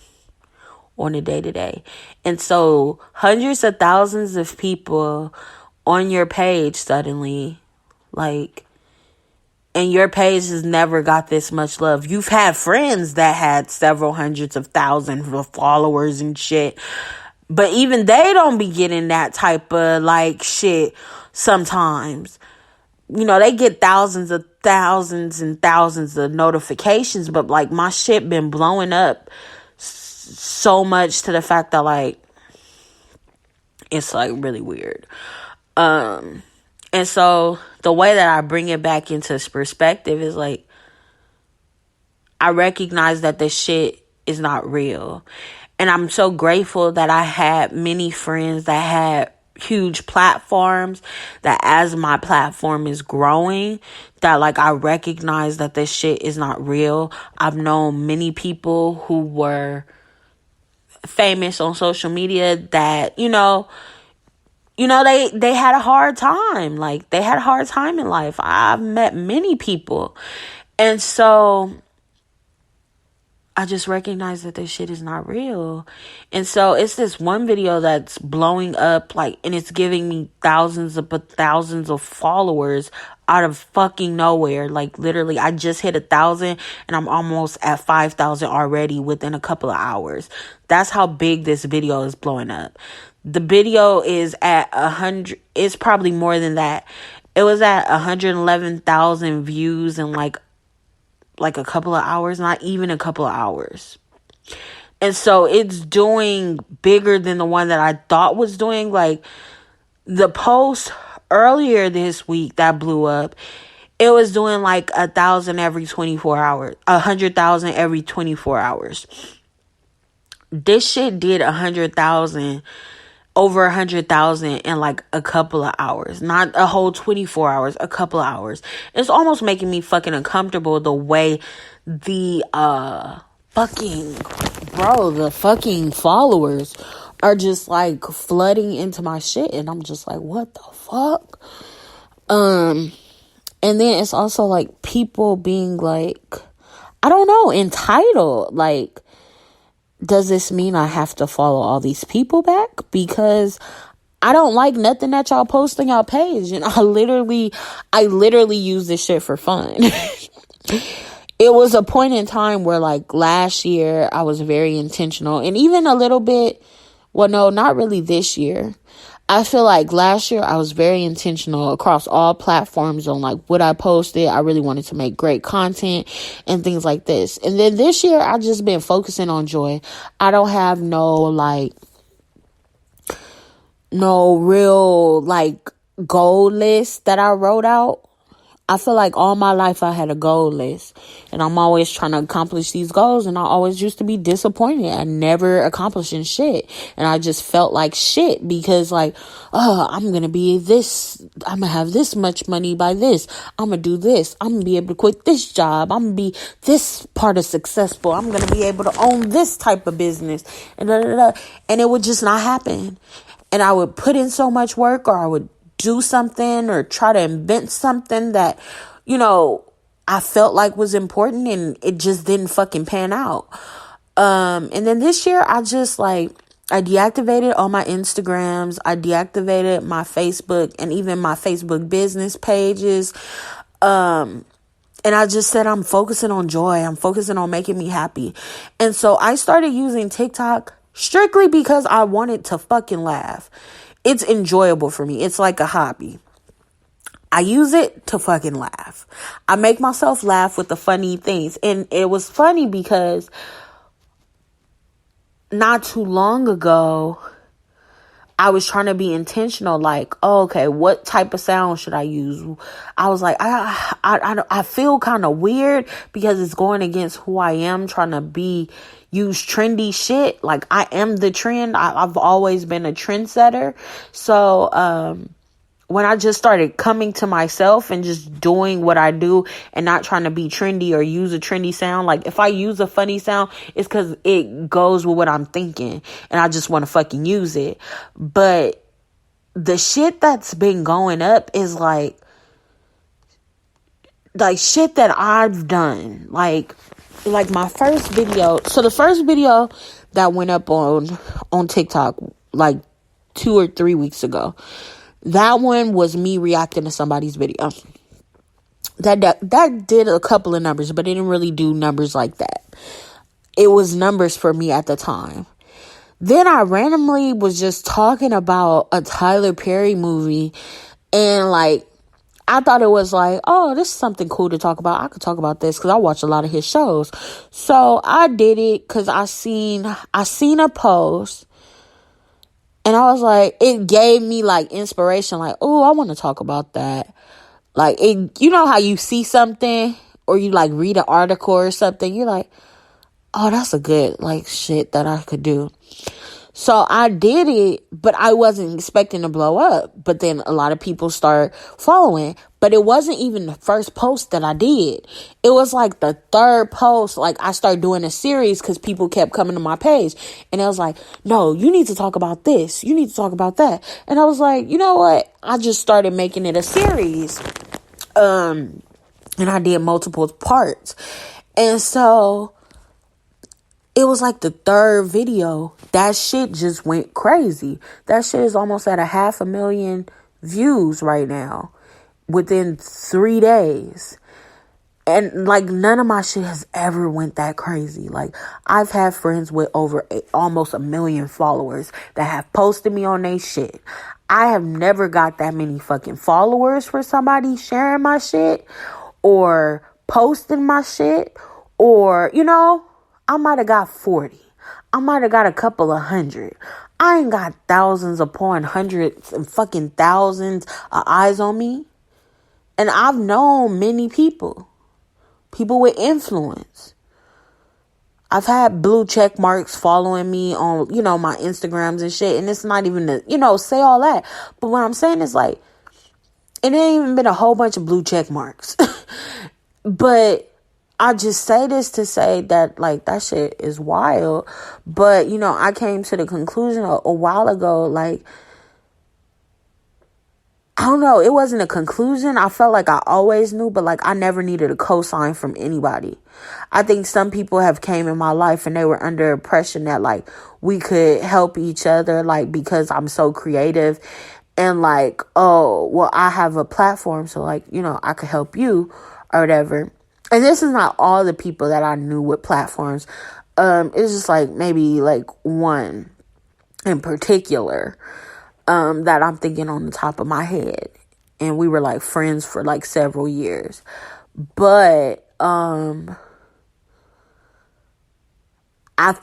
on a day-to-day. And so hundreds of thousands of people on your page suddenly, like, and your page has never got this much love. You've had friends that had several hundreds of thousands of followers and shit, but even they don't be getting that type of like shit sometimes. They get thousands and thousands of notifications, but like my shit been blowing up so much to the fact that like it's like really weird. And so the way that I bring it back into perspective is like, I recognize that this shit is not real. And I'm so grateful that I had many friends that had huge platforms, that as my platform is growing, that like I recognize that this shit is not real. I've known many people who were famous on social media that, they had a hard time. Like, they had a hard time in life. I've met many people. And so I just recognize that this shit is not real. And so it's this one video that's blowing up, like, and it's giving me thousands of followers out of fucking nowhere. Like, literally, I just hit 1,000 and I'm almost at 5,000 already within a couple of hours. That's how big this video is blowing up. The video is at 100. It's probably more than that. It was at 111,000 views in like a couple of hours, not even a couple of hours. And so it's doing bigger than the one that I thought was doing. Like, the post earlier this week that blew up, it was doing like 1,000 every 24 hours, 100,000 every 24 hours. This shit did 100,000, over 100,000 in like a couple of hours, not a whole 24 hours, a couple of hours. It's almost making me fucking uncomfortable the way the fucking followers are just like flooding into my shit, and I'm just like, what the fuck? And then it's also like people being like, I don't know, entitled. Like, does this mean I have to follow all these people back? Because I don't like nothing that y'all post on y'all page. And I literally use this shit for fun. It was a point in time where, like, last year I was very intentional, and even a little bit, well, no, not really this year. I feel like last year I was very intentional across all platforms on like what I posted. I really wanted to make great content and things like this. And then this year I've just been focusing on joy. I don't have no real like goal list that I wrote out. I feel like all my life I had a goal list, and I'm always trying to accomplish these goals, and I always used to be disappointed at never accomplishing shit. And I just felt like shit because like, oh, I'm going to be this, I'm going to have this much money by this. I'm going to do this. I'm going to be able to quit this job. I'm going to be this part of successful. I'm going to be able to own this type of business. And And it would just not happen. And I would put in so much work, or I would do something or try to invent something that, you know, I felt like was important, and it just didn't fucking pan out. And then this year I just like, I deactivated all my Instagrams. I deactivated my Facebook and even my Facebook business pages. And I just said, I'm focusing on joy. I'm focusing on making me happy. And so I started using TikTok strictly because I wanted to fucking laugh. It's enjoyable for me. It's like a hobby. I use it to fucking laugh. I make myself laugh with the funny things. And it was funny because not too long ago, I was trying to be intentional. Like, oh, okay, what type of sound should I use? I was like, I feel kind of weird because it's going against who I am, trying to use trendy shit. Like, I am the trend. I've always been a trendsetter. So, when I just started coming to myself and just doing what I do and not trying to be trendy or use a trendy sound. Like, if I use a funny sound, it's because it goes with what I'm thinking and I just want to fucking use it. But the shit that's been going up is like shit that I've done. Like my first video. So the first video that went up on TikTok like 2 or 3 weeks ago, that one was me reacting to somebody's video. That did a couple of numbers, but it didn't really do numbers like that. It was numbers for me at the time. Then I randomly was just talking about a Tyler Perry movie, and like, I thought it was like, oh, this is something cool to talk about. I could talk about this because I watch a lot of his shows. So I did it because I seen a post. And I was like, it gave me like inspiration, like, oh, I want to talk about that. Like, you know how you see something or you like read an article or something, you're like, oh, that's a good like shit that I could do. So I did it, but I wasn't expecting to blow up. But then a lot of people start following. But it wasn't even the first post that I did. It was like the third post. Like, I started doing a series because people kept coming to my page. And I was like, no, you need to talk about this. You need to talk about that. And I was like, you know what? I just started making it a series. And I did multiple parts. And so it was like the third video. That shit just went crazy. That shit is almost at 500,000 views right now within 3 days. And like, none of my shit has ever went that crazy. Like, I've had friends with over almost 1 million followers that have posted me on their shit. I have never got that many fucking followers for somebody sharing my shit or posting my shit, or, you know, I might have got 40. I might have got a couple of hundred. I ain't got thousands upon hundreds and fucking thousands of eyes on me. And I've known many people with influence. I've had blue check marks following me on, you know, my Instagrams and shit. And it's not even to, you know, say all that. But what I'm saying is like, it ain't even been a whole bunch of blue check marks. But I just say this to say that, like, that shit is wild. But, you know, I came to the conclusion a while ago, like, I don't know, it wasn't a conclusion. I felt like I always knew, but like I never needed a cosign from anybody. I think some people have came in my life and they were under impression that like we could help each other, like because I'm so creative and like, oh, well, I have a platform, so like, you know, I could help you or whatever. And this is not all the people that I knew with platforms. It's just like maybe like one in particular that I'm thinking on the top of my head. And we were like friends for like several years. But I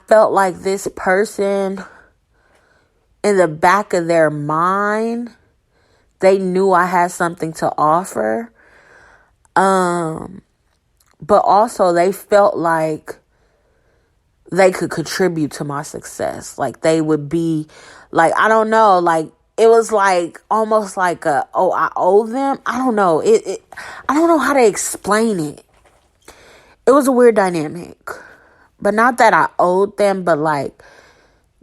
felt like this person, in the back of their mind, they knew I had something to offer. But also they felt like they could contribute to my success. Like they would be like, I don't know, like it was like almost like I owe them. I don't know. I don't know how to explain it. It was a weird dynamic. But not that I owed them, but like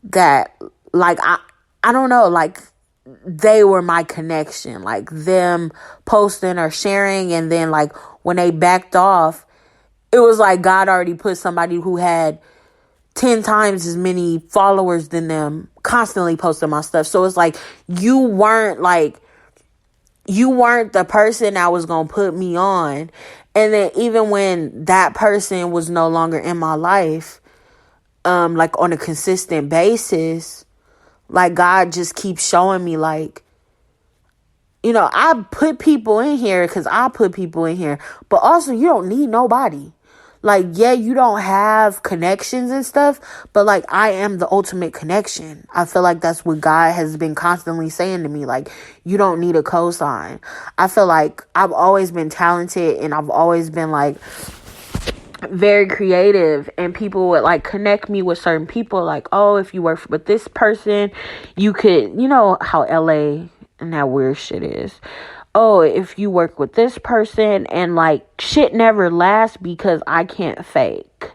that, like I don't know, like they were my connection. Like them posting or sharing, and then like when they backed off, it was like God already put somebody who had 10 times as many followers than them constantly posting my stuff. So it's like you weren't the person that was gonna put me on. And then even when that person was no longer in my life, like on a consistent basis, like God just keeps showing me, like, you know, I put people in here because I put people in here, but also you don't need nobody. Like, yeah, you don't have connections and stuff, but like I am the ultimate connection. I feel like that's what God has been constantly saying to me. Like, you don't need a cosign. I feel like I've always been talented and I've always been like very creative, and people would like connect me with certain people. Like, oh, if you work with this person, you could, you know how LA and that weird shit is. Oh, if you work with this person, and like shit never lasts because I can't fake.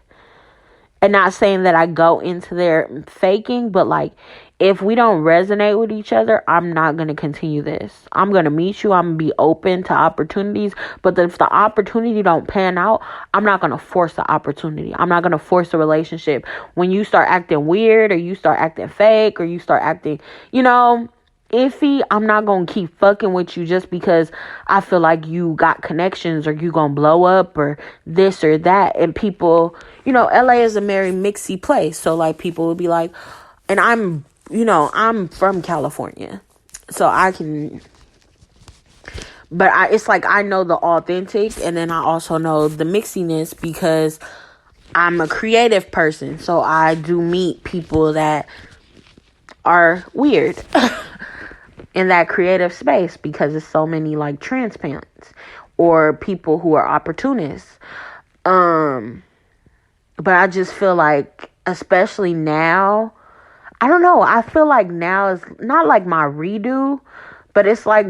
And not saying that I go into there faking, but like if we don't resonate with each other, I'm not going to continue this. I'm going to meet you. I'm going to be open to opportunities. But if the opportunity don't pan out, I'm not going to force the opportunity. I'm not going to force a relationship. When you start acting weird, or you start acting fake, or you start acting, you know, iffy, I'm not gonna keep fucking with you just because I feel like you got connections, or you gonna blow up, or this or that. And people, you know, LA is a very mixy place, so like people will be like, and I'm from California, so I can, but it's like I know the authentic, and then I also know the mixiness because I'm a creative person, so I do meet people that are weird in that creative space because there's so many like transplants or people who are opportunists. But I just feel like, especially now, I don't know, I feel like now is not like my redo, but it's like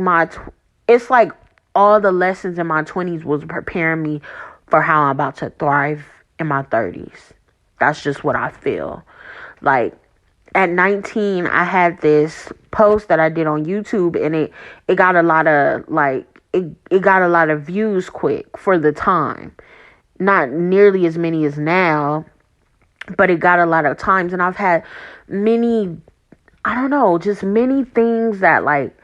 it's like all the lessons in my 20s was preparing me for how I'm about to thrive in my 30s. That's just what I feel. Like, at 19, I had this post that I did on YouTube, and it got a lot of like it got a lot of views quick for the time. Not nearly as many as now, but it got a lot of times. And I've had many, I don't know, just many things that like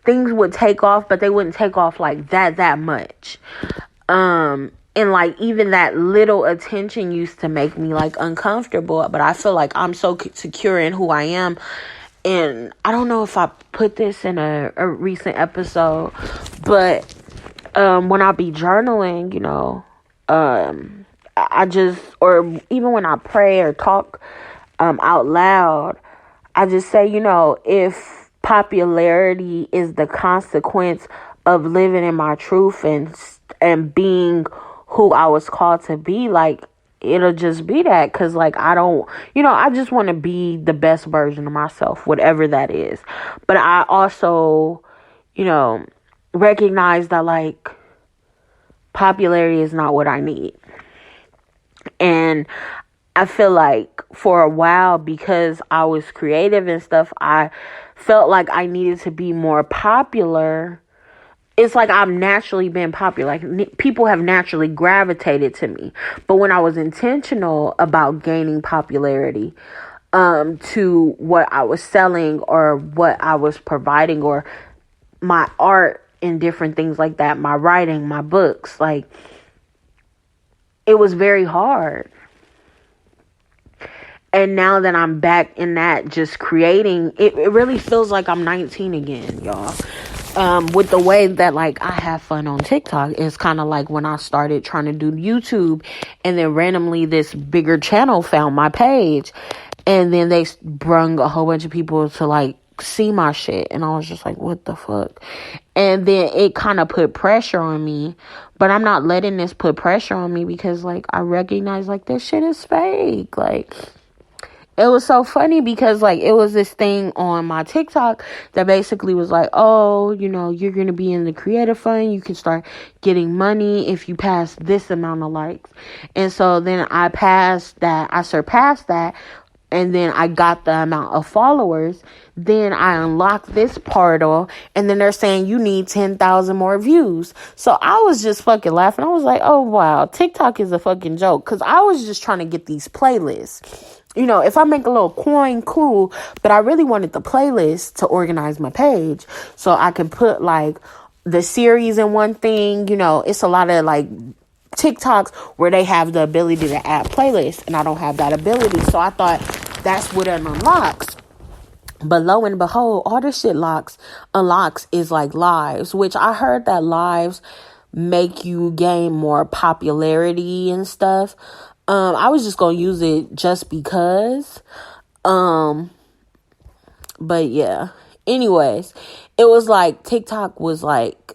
things would take off, but they wouldn't take off like that much. And like even that little attention used to make me like uncomfortable. But I feel like I'm so secure in who I am. And I don't know if I put this in a recent episode, but when I be journaling, you know, I just, or even when I pray or talk out loud, I just say, you know, if popularity is the consequence of living in my truth and being who I was called to be, like, it'll just be that. Because, like, I don't, you know, I just want to be the best version of myself, whatever that is. But I also, you know, recognize that, like, popularity is not what I need. And I feel like for a while, because I was creative and stuff, I felt like I needed to be more popular. It's like I've naturally been popular. Like people have naturally gravitated to me. But when I was intentional about gaining popularity, to what I was selling or what I was providing, or my art and different things like that, my writing, my books, like it was very hard. And now that I'm back in that, just creating, it really feels like I'm 19 again, y'all. With the way that like I have fun on TikTok, it's kind of like when I started trying to do YouTube, and then randomly this bigger channel found my page, and then they brung a whole bunch of people to like see my shit, and I was just like, what the fuck? And then it kind of put pressure on me, but I'm not letting this put pressure on me, because like I recognize like this shit is fake. Like, it was so funny because like it was this thing on my TikTok that basically was like, oh, you know, you're going to be in the creator fund. You can start getting money if you pass this amount of likes. And so then I surpassed that. And then I got the amount of followers. Then I unlocked this portal. And then they're saying you need 10,000 more views. So I was just fucking laughing. I was like, oh, wow, TikTok is a fucking joke. Because I was just trying to get these playlists. You know, if I make a little coin, cool. But I really wanted the playlist to organize my page, so I can put like the series in one thing. You know, it's a lot of like TikToks where they have the ability to add playlists, and I don't have that ability. So I thought that's what it unlocks. But lo and behold, all this shit unlocks is like lives, which I heard that lives make you gain more popularity and stuff. I was just gonna use it just because. But yeah. Anyways, it was like TikTok was like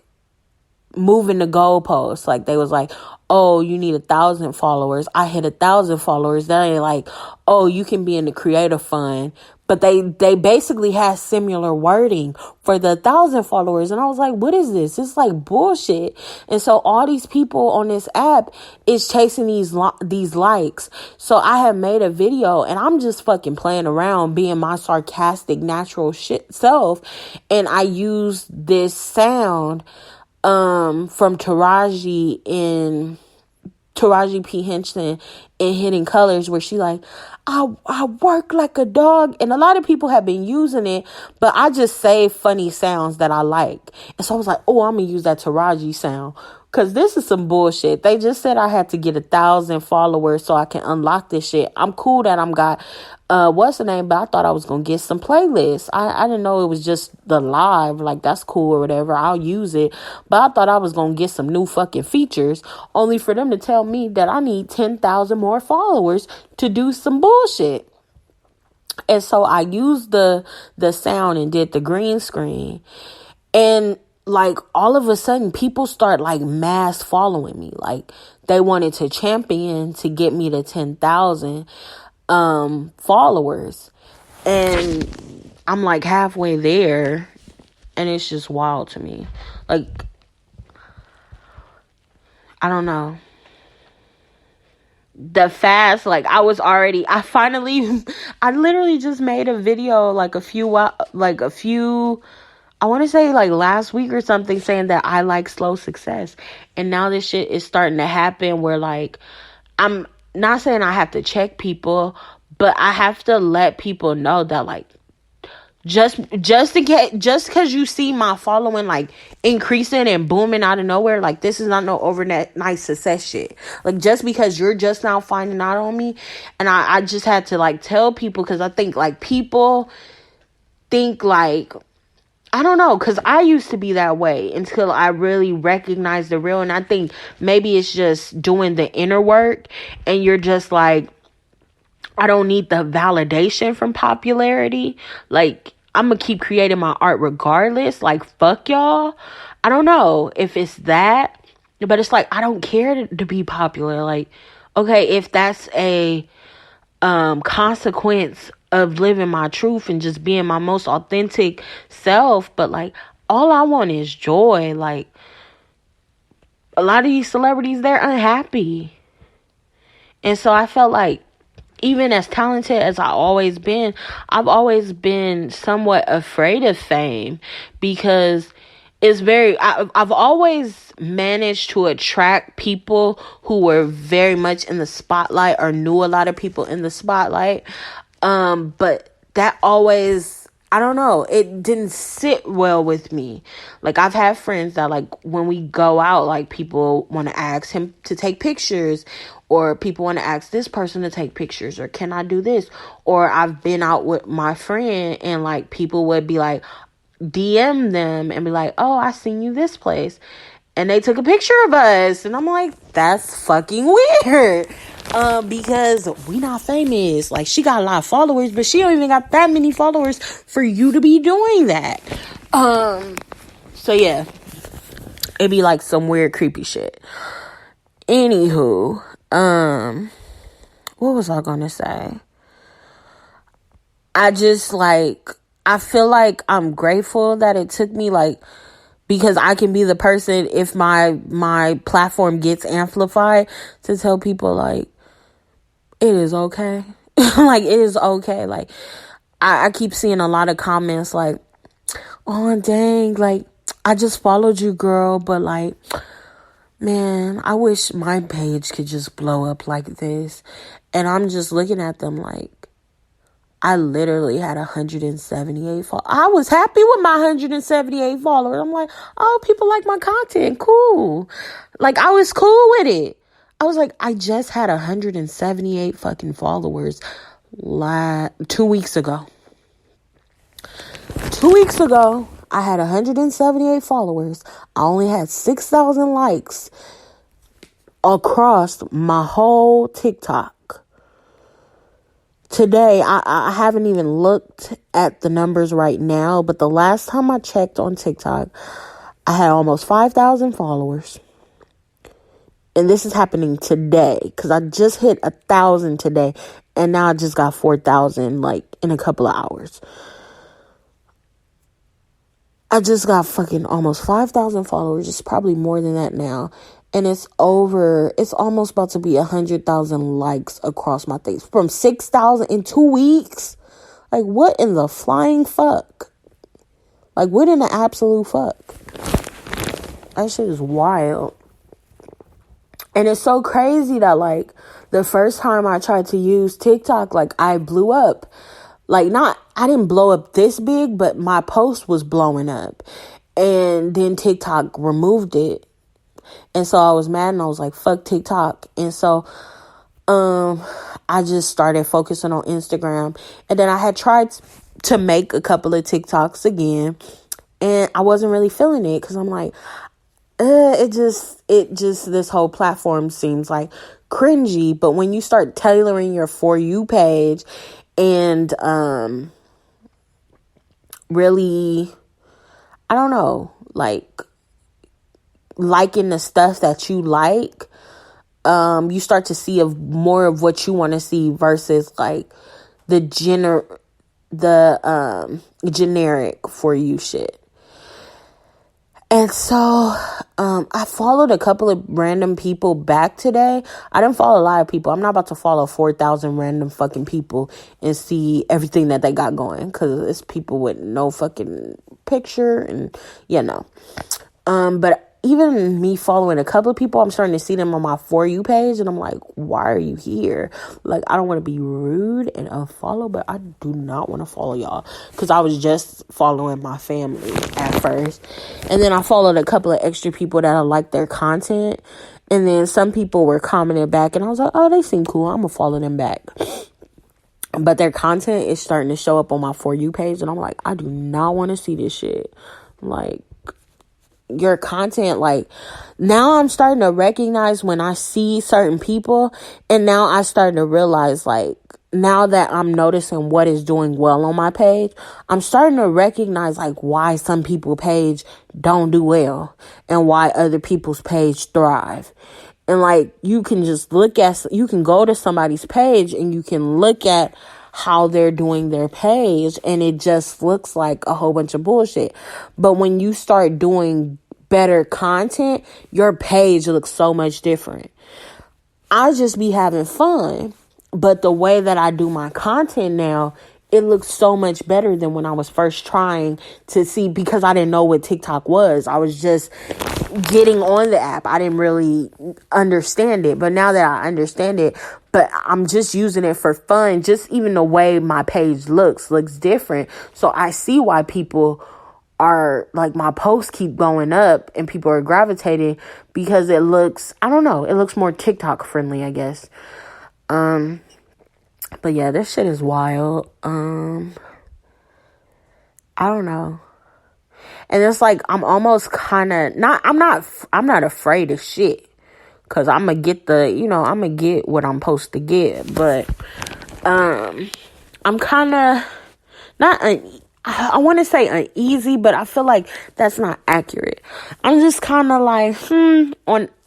moving the goalposts. Like they was like, oh, you need 1,000 followers. I hit 1,000 followers. That ain't like, oh, you can be in the creator fund. But they basically had similar wording for the 1,000 followers. And I was like, what is this? It's like bullshit. And so all these people on this app is chasing these likes. So I have made a video, and I'm just fucking playing around, being my sarcastic, natural shit self. And I used this sound from Taraji P. Henson in Hidden Colors, where she like, I work like a dog. And a lot of people have been using it, but I just say funny sounds that I like. And so I was like, oh, I'm gonna use that Taraji sound, because this is some bullshit. They just said I had to get 1,000 followers so I can unlock this shit. I'm cool that I'm got what's the name, but I thought I was gonna get some playlists. I didn't know it was just the live, like that's cool or whatever, I'll use it. But I thought I was gonna get some new fucking features, only for them to tell me that I need 10,000 more followers to do some bullshit. And so I used the sound and did the green screen, and like all of a sudden people start like mass following me. Like they wanted to champion to get me to 10,000 followers, and I'm like halfway there, and it's just wild to me. Like, I don't know, the fast, like I literally just made a video like a few I want to say like last week or something, saying that I like slow success. And now this shit is starting to happen where like, I'm not saying I have to check people, but I have to let people know that like, just because you see my following like increasing and booming out of nowhere, like this is not no overnight success shit. Like just because you're just now finding out on me, and I just had to like tell people, because I think like people think like, I don't know, because I used to be that way until I really recognized the real. And I think maybe it's just doing the inner work, and you're just like, I don't need the validation from popularity. Like, I'm going to keep creating my art regardless. Like, fuck y'all. I don't know if it's that, but it's like, I don't care to be popular. Like, okay, if that's a consequence of living my truth and just being my most authentic self, but like all I want is joy. Like a lot of these celebrities, they're unhappy, And so I felt like, even as talented as I've always been somewhat afraid of fame, because I've always managed to attract people who were very much in the spotlight or knew a lot of people in the spotlight. But that always, I don't know, it didn't sit well with me. Like, I've had friends that, like, when we go out, like, people want to ask him to take pictures, or people want to ask this person to take pictures, or can I do this? Or I've been out with my friend and, like, people would be like, DM them and be like, oh, I seen you this place, and they took a picture of us, and I'm like, that's fucking weird. Because we not famous. Like, she got a lot of followers, but she don't even got that many followers for you to be doing that. So yeah, it'd be like some weird creepy shit. Anywho, what was I gonna say? I feel like I'm grateful that it took me, like, because I can be the person, if my platform gets amplified, to tell people, like, it is okay. Like, it is okay. Like, I keep seeing a lot of comments like, oh, dang, like, I just followed you, girl, but, like, man, I wish my page could just blow up like this. And I'm just looking at them like, I literally had 178 followers. I was happy with my 178 followers. I'm like, oh, people like my content. Cool. Like, I was cool with it. I was like, I just had 178 fucking followers 2 weeks ago. 2 weeks ago, I had 178 followers. I only had 6,000 likes across my whole TikTok. Today, I haven't even looked at the numbers right now, but the last time I checked on TikTok, I had almost 5,000 followers. And this is happening today, because I just hit 1,000 today, and now I just got 4,000, like, in a couple of hours. I just got fucking almost 5,000 followers. It's probably more than that now. And it's almost about to be 100,000 likes across my face. From 6,000 in 2 weeks? Like, what in the flying fuck? Like, what in the absolute fuck? That shit is wild. And it's so crazy that, like, the first time I tried to use TikTok, like, I blew up. Like, I didn't blow up this big, but my post was blowing up. And then TikTok removed it. And so I was mad, and I was like, fuck TikTok. And so I just started focusing on Instagram. And then I had tried to make a couple of TikToks again, and I wasn't really feeling it, because I'm like, it just this whole platform seems like cringy. But when you start tailoring your For You page and really, I don't know, like, liking the stuff that you like, you start to see more of what you want to see versus, like, the generic For You shit. And so I followed a couple of random people back today. I didn't follow a lot of people. I'm not about to follow 4,000 random fucking people and see everything that they got going, because it's people with no fucking picture, and but even me following a couple of people, I'm starting to see them on my For You page, and I'm like, why are you here? Like, I don't want to be rude and unfollow, but I do not want to follow y'all, because I was just following my family at first, and then I followed a couple of extra people that I liked their content, and then some people were commenting back, and I was like, oh, they seem cool, I'm gonna follow them back. But their content is starting to show up on my For You page, and I'm like, I do not want to see this shit. Like, your content, like, now I'm starting to recognize when I see certain people, and now I starting to realize, like, now that I'm noticing what is doing well on my page, I'm starting to recognize, like, why some people's page don't do well and why other people's page thrive. And, like, you can go to somebody's page and you can look at how they're doing their page, and it just looks like a whole bunch of bullshit. But when you start doing better content, your page looks so much different. I just be having fun. But the way that I do my content now, it looks so much better than when I was first trying to see, because I didn't know what TikTok was. I was just getting on the app. I didn't really understand it. But now that I understand it, but I'm just using it for fun. Just even the way my page looks different. So I see why people are like, my posts keep going up and people are gravitating, because it looks, I don't know, it looks more TikTok friendly, I guess. But yeah, this shit is wild. I don't know. And it's like, I'm almost kind of I'm not afraid of shit. Cause I'm gonna get I'm gonna get what I'm supposed to get. But, I'm kind of I want to say uneasy, but I feel like that's not accurate. I'm just kind of like,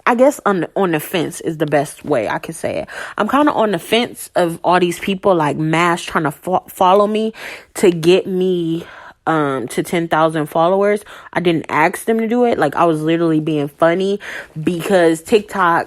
I guess on the fence is the best way I can say it. I'm kind of on the fence of all these people like mass trying to follow me to get me to 10,000 followers. I didn't ask them to do it. Like, I was literally being funny, because TikTok,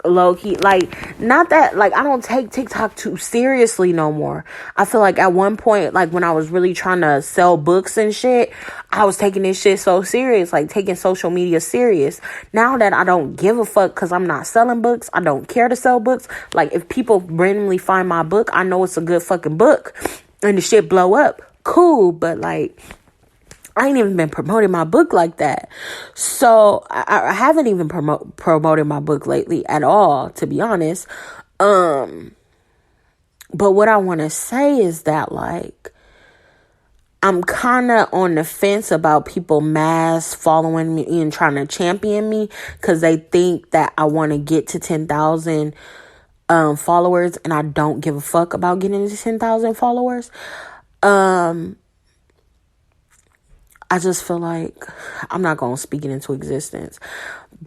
low-key, like, not that, like, I don't take TikTok too seriously no more. I feel like at one point, like, when I was really trying to sell books and shit, I was taking this shit so serious, like, taking social media serious. Now that I don't give a fuck, because I'm not selling books, I don't care to sell books. Like, if people randomly find my book, I know it's a good fucking book, and the shit blow up, cool. But, like, I ain't even been promoting my book like that. So I haven't even promoted my book lately at all, to be honest. But what I want to say is that, like, I'm kind of on the fence about people mass following me and trying to champion me, because they think that I want to get to 10,000 followers, and I don't give a fuck about getting to 10,000 followers. I just feel like I'm not going to speak it into existence.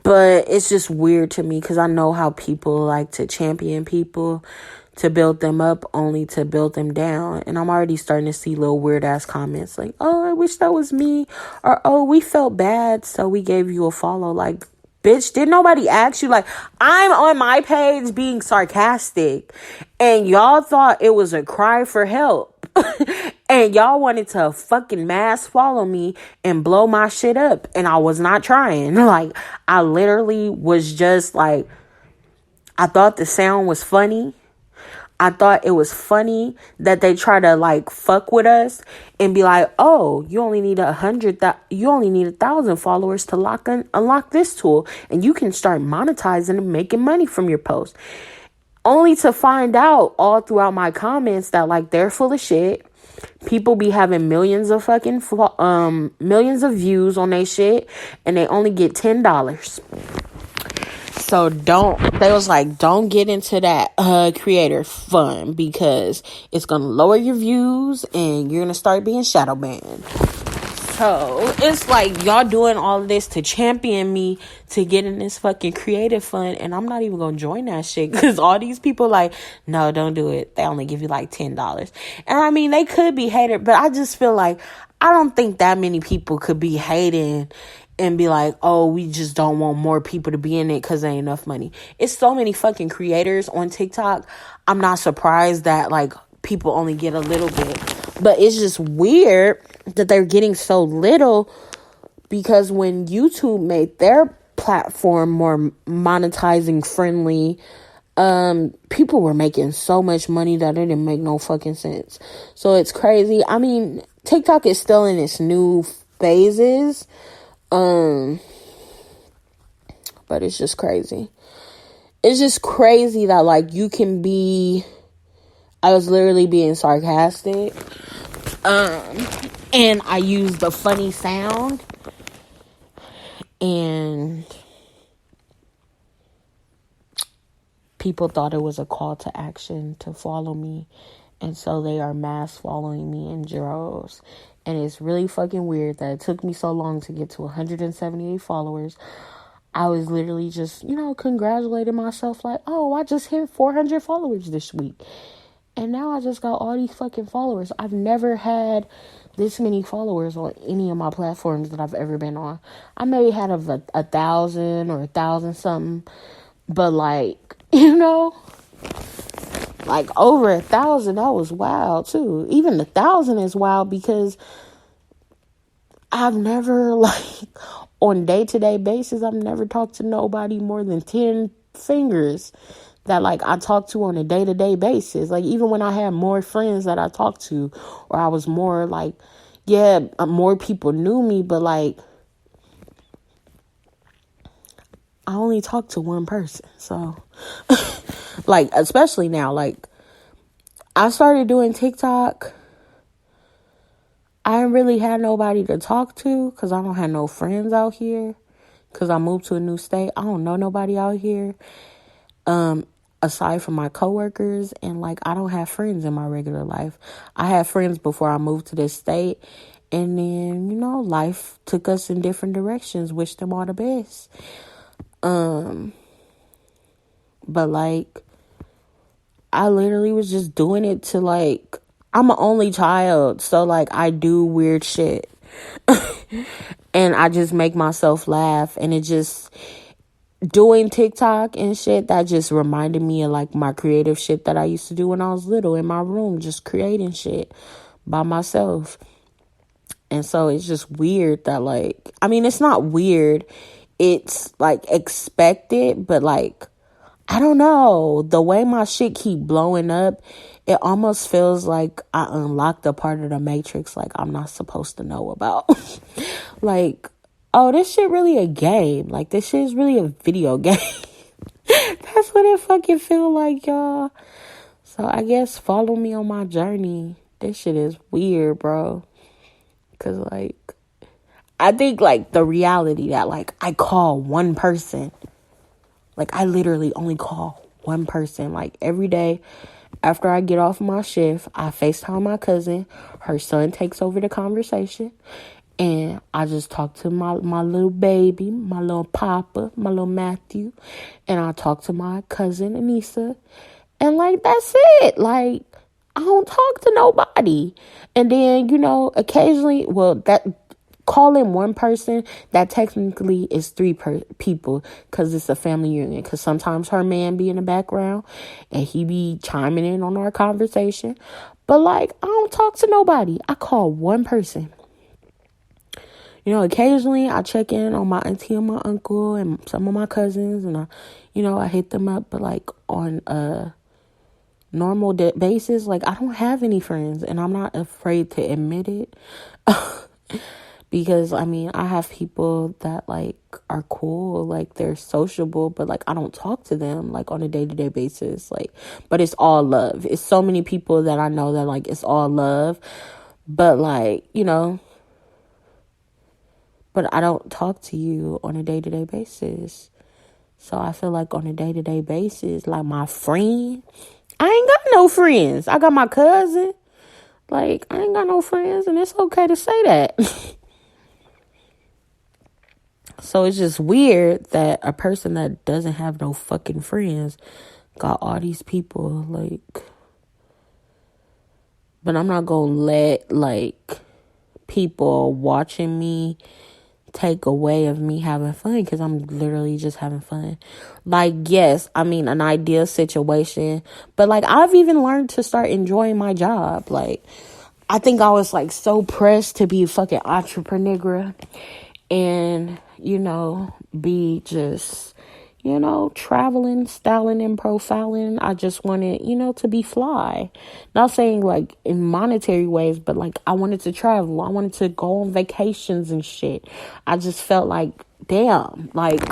But it's just weird to me, because I know how people like to champion people, to build them up only to build them down. And I'm already starting to see little weird ass comments like, oh, I wish that was me. Or, oh, we felt bad, so we gave you a follow. Like, bitch, did nobody ask you? Like, I'm on my page being sarcastic, and y'all thought it was a cry for help. And y'all wanted to fucking mass follow me and blow my shit up. And I was not trying. Like, I literally was just like, I thought the sound was funny. I thought it was funny that they try to like fuck with us and be like, oh, you only need 1,000 followers to unlock this tool, and you can start monetizing and making money from your post. Only to find out all throughout my comments that, like, they're full of shit. People be having millions of millions of views on their shit, and they only get $10. So don't get into that creator fun, because it's gonna lower your views and you're gonna start being shadow banned. So it's like, y'all doing all of this to champion me to get in this fucking creative fund, and I'm not even gonna join that shit, because all these people like, no, don't do it. They only give you like $10. And I mean, they could be hated, but I just feel like, I don't think that many people could be hating and be like, oh, we just don't want more people to be in it because there ain't enough money. It's so many fucking creators on TikTok. I'm not surprised that, like, people only get a little bit. But it's just weird that they're getting so little, because when YouTube made their platform more monetizing friendly, people were making so much money that it didn't make no fucking sense. So it's crazy. I mean, TikTok is still in its new phases, but it's just crazy. It's just crazy that, like, you can be, I was literally being sarcastic, and I used the funny sound, and people thought it was a call to action to follow me, and so they are mass following me in droves. And it's really fucking weird that it took me so long to get to 178 followers. I was literally just, congratulating myself like, oh, I just hit 400 followers this week. And now I just got all these fucking followers. I've never had this many followers on any of my platforms that I've ever been on. I may have had 1,000 or 1,000 something. But, like, you know? Like over 1,000, that was wild too. Even 1,000 is wild because I've never, like, on day-to-day basis, I've never talked to nobody more than 10 fingers that, like, I talk to on a day-to-day basis. Like, even when I had more friends that I talked to, or I was more, like, yeah, more people knew me, but, like, I only talk to one person. So, like, especially now, like, I started doing TikTok. I didn't really have nobody to talk to because I don't have no friends out here because I moved to a new state. I don't know nobody out here aside from my coworkers, and like I don't have friends in my regular life. I had friends before I moved to this state, and then, you know, life took us in different directions. Wish them all the best. But like I literally was just doing it to, like, I'm an only child, so like I do weird shit. And I just make myself laugh, and it just, doing TikTok and shit, that just reminded me of like my creative shit that I used to do when I was little in my room, just creating shit by myself. And so it's just weird that, like, I mean, it's not weird, it's like expected, but like, I don't know, the way my shit keep blowing up, it almost feels like I unlocked a part of the Matrix like I'm not supposed to know about. Like, oh, this shit really a game. Like, this shit is really a video game. That's what it fucking feel like, y'all. So I guess follow me on my journey. This shit is weird, bro. Cause like, I think like the reality that like I call one person. Like, I literally only call one person. Like, every day after I get off my shift, I FaceTime my cousin. Her son takes over the conversation. And I just talk to my little baby, my little papa, my little Matthew. And I talk to my cousin, Anissa. And, like, that's it. Like, I don't talk to nobody. And then, you know, occasionally, well, that... calling one person, that technically is three people because it's a family union. Because sometimes her man be in the background and he be chiming in on our conversation. But like, I don't talk to nobody. I call one person. You know, occasionally I check in on my auntie and my uncle and some of my cousins, and I hit them up. But like on a normal basis, like I don't have any friends, and I'm not afraid to admit it. Because, I mean, I have people that, like, are cool, like, they're sociable, but, like, I don't talk to them, like, on a day-to-day basis, like, but it's all love. It's so many people that I know that, like, it's all love, but, like, you know, but I don't talk to you on a day-to-day basis. So I feel like on a day-to-day basis, like, my friend, I ain't got no friends. I got my cousin. Like, I ain't got no friends, and it's okay to say that. So it's just weird that a person that doesn't have no fucking friends got all these people, like, but I'm not gonna let, like, people watching me take away of me having fun, because I'm literally just having fun. Like, yes, I mean, an ideal situation, but, like, I've even learned to start enjoying my job. Like, I think I was, like, so pressed to be a fucking entrepreneur and, you know, be just, you know, traveling, styling, and profiling. I just wanted, you know, to be fly. Not saying, like, in monetary ways, but, like, I wanted to travel. I wanted to go on vacations and shit. I just felt like, damn, like,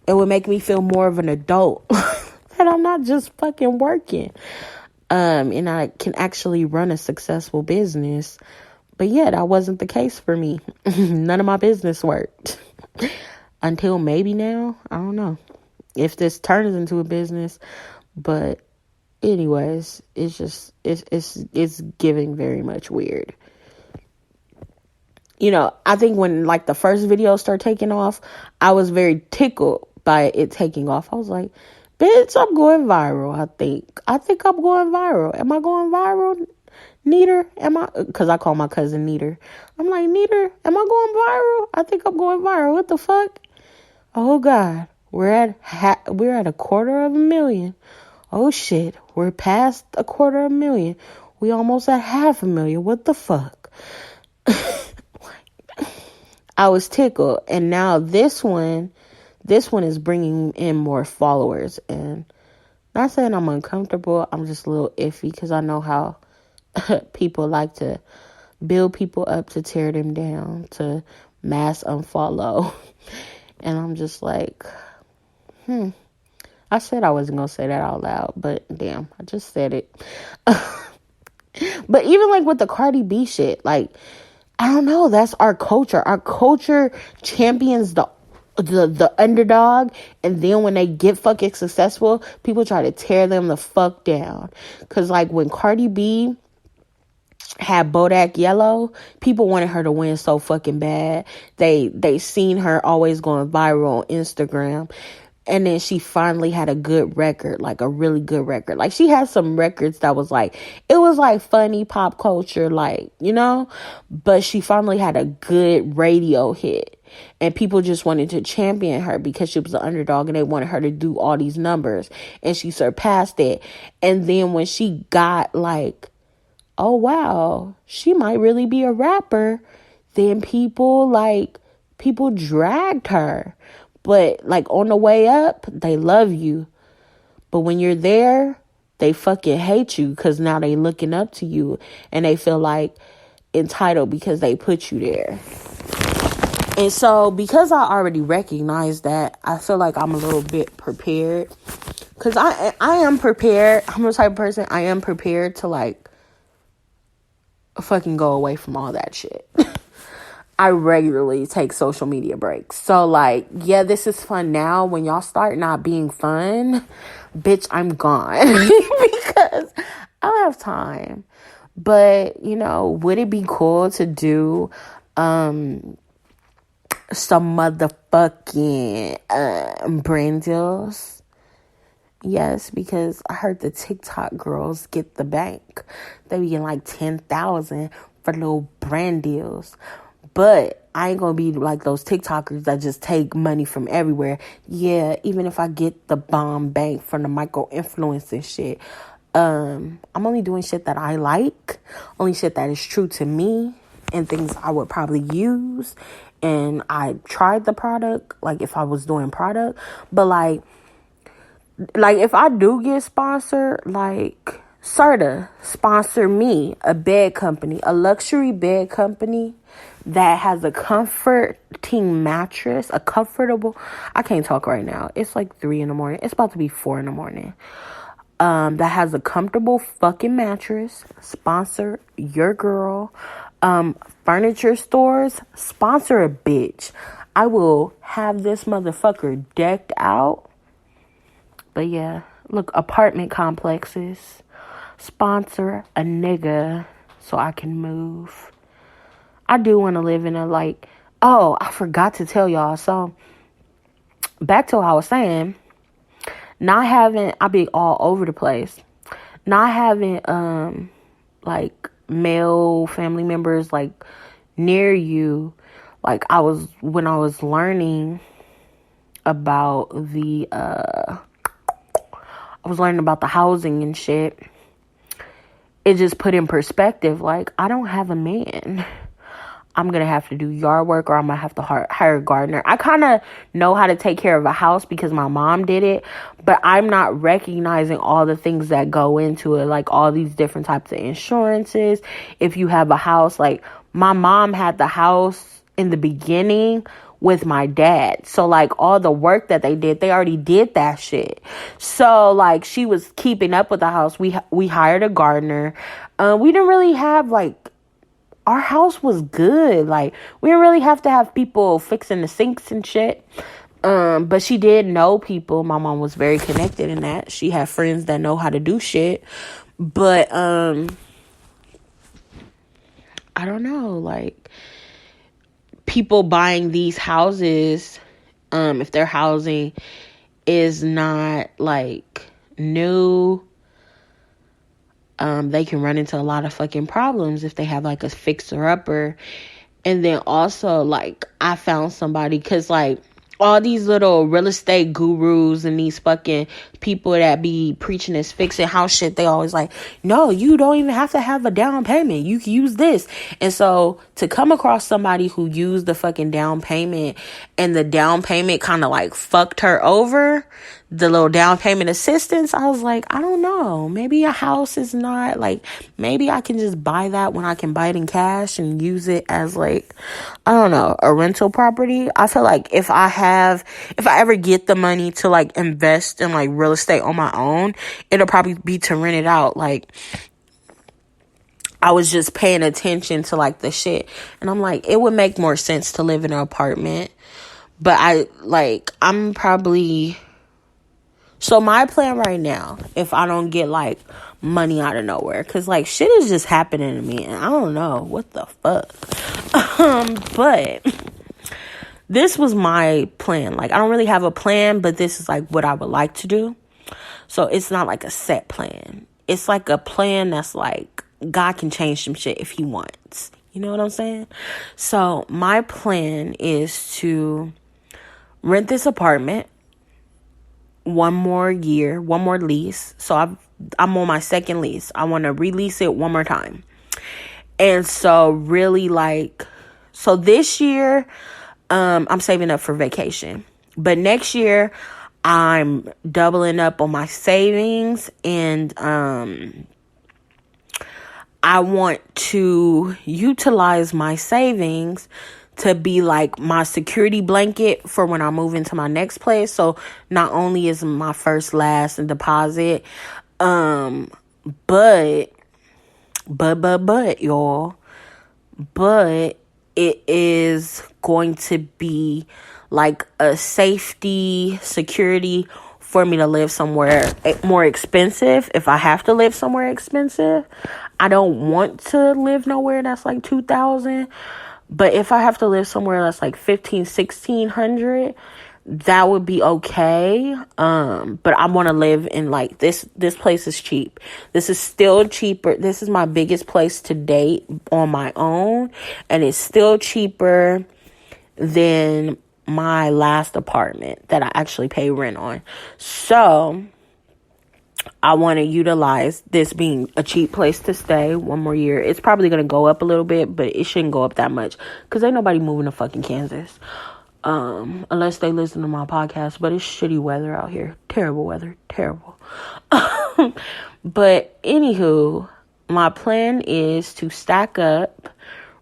it would make me feel more of an adult. That I'm not just fucking working. And I can actually run a successful business. But yeah, that wasn't the case for me. None of my business worked. Until maybe now. I don't know if this turns into a business. But anyways, it's just, it's giving very much weird. You know, I think when like the first video started taking off, I was very tickled by it taking off. I was like, bitch, I'm going viral. I think I'm going viral. Am I going viral? Neater, because I call my cousin Neater. I'm like, Neater, am I going viral? I think I'm going viral. What the fuck? Oh, God. we're at 250,000. Oh shit, we're past 250,000. We almost at 500,000. What the fuck? I was tickled. And now this one is bringing in more followers. And not saying I'm uncomfortable, I'm just a little iffy because I know how people like to build people up to tear them down, to mass unfollow. And I'm just like, I said I wasn't going to say that out loud, but damn, I just said it. But even like with the Cardi B shit, like, I don't know, that's our culture. Our culture champions the underdog, and then when they get fucking successful, people try to tear them the fuck down. Cause like when Cardi B had Bodak Yellow, people wanted her to win so fucking bad. They seen her always going viral on Instagram. And then she finally had a good record, like a really good record. Like she had some records that was like, it was like funny pop culture, like, you know, but she finally had a good radio hit. And people just wanted to champion her because she was the underdog and they wanted her to do all these numbers. And she surpassed it. And then when she got like, oh wow, she might really be a rapper, then people dragged her. But like on the way up, they love you. But when you're there, they fucking hate you because now they looking up to you and they feel like entitled because they put you there. And so because I already recognize that, I feel like I'm a little bit prepared. Because I am prepared. I'm the type of person, I am prepared to like fucking go away from all that shit. I regularly take social media breaks. So like, yeah, this is fun now. When y'all start not being fun, bitch, I'm gone. Because I don't have time. But, you know, would it be cool to do some motherfucking brand deals? Yes, because I heard the TikTok girls get the bank. They be getting like 10,000 for little brand deals. But I ain't gonna be like those TikTokers that just take money from everywhere. Yeah, even if I get the bomb bank from the micro-influence and shit, I'm only doing shit that I like, only shit that is true to me, and things I would probably use. And I tried the product, like if I was doing product, but like if I do get sponsored, like Serta sponsor me, a bed company, a luxury bed company that has a comforting mattress, a comfortable, I can't talk right now. It's like 3 a.m. It's about to be 4 a.m. That has a comfortable fucking mattress. Sponsor your girl. Furniture stores, sponsor a bitch. I will have this motherfucker decked out. But yeah, look, apartment complexes, sponsor a nigga so I can move. I do want to live in a like, oh, I forgot to tell y'all. So back to what I was saying, not having, I be all over the place, not having, like male family members like near you. Like when I was learning about I was learning about the housing and shit, it just put in perspective, like, I don't have a man. I'm going to have to do yard work, or I'm going to have to hire a gardener. I kind of know how to take care of a house because my mom did it, but I'm not recognizing all the things that go into it, like all these different types of insurances. If you have a house, like my mom had the house in the beginning with my dad. So like all the work that they did, they already did that shit. So like she was keeping up with the house. We hired a gardener. We didn't really have like, our house was good. Like we didn't really have to have people fixing the sinks and shit. But she did know people. My mom was very connected in that. She had friends that know how to do shit. But I don't know, like people buying these houses, if their housing is not like new, they can run into a lot of fucking problems if they have like a fixer upper. And then also like I found somebody, cause like all these little real estate gurus and these fucking people that be preaching this fixing house shit, they always like, no, you don't even have to have a down payment. You can use this. And so to come across somebody who used the fucking down payment and the down payment kind of like fucked her over, the little down payment assistance, I was like, I don't know. Maybe a house is not like, maybe I can just buy that when I can buy it in cash and use it as like, I don't know, a rental property. I feel like if I ever get the money to like invest in like real estate on my own, it'll probably be to rent it out. Like, I was just paying attention to like the shit, and I'm like, it would make more sense to live in an apartment. But I'm probably, so my plan right now, if I don't get like money out of nowhere, cause like shit is just happening to me and I don't know what the fuck. But this was my plan. Like, I don't really have a plan, but this is like what I would like to do. So it's not like a set plan. It's like a plan that's like, God can change some shit if he wants. You know what I'm saying? So my plan is to rent this apartment one more year, one more lease. So I'm on my second lease. I want to release it one more time. And so really like, so this year, I'm saving up for vacation. But next year, I'm doubling up on my savings, and I want to utilize my savings to be like my security blanket for when I move into my next place. So not only is my first, last, and deposit, but y'all, but it is going to be like a safety, security for me to live somewhere more expensive. If I have to live somewhere expensive, I don't want to live nowhere that's like $2,000. But if I have to live somewhere that's like $1,500, $1,600, that would be okay. But I want to live in like this place is cheap. This is still cheaper. This is my biggest place to date on my own, and it's still cheaper than my last apartment that I actually pay rent on. So I want to utilize this being a cheap place to stay one more year. It's probably going to go up a little bit, but it shouldn't go up that much because ain't nobody moving to fucking Kansas. Unless they listen to my podcast, but it's shitty weather out here. Terrible weather. Terrible. But anywho, my plan is to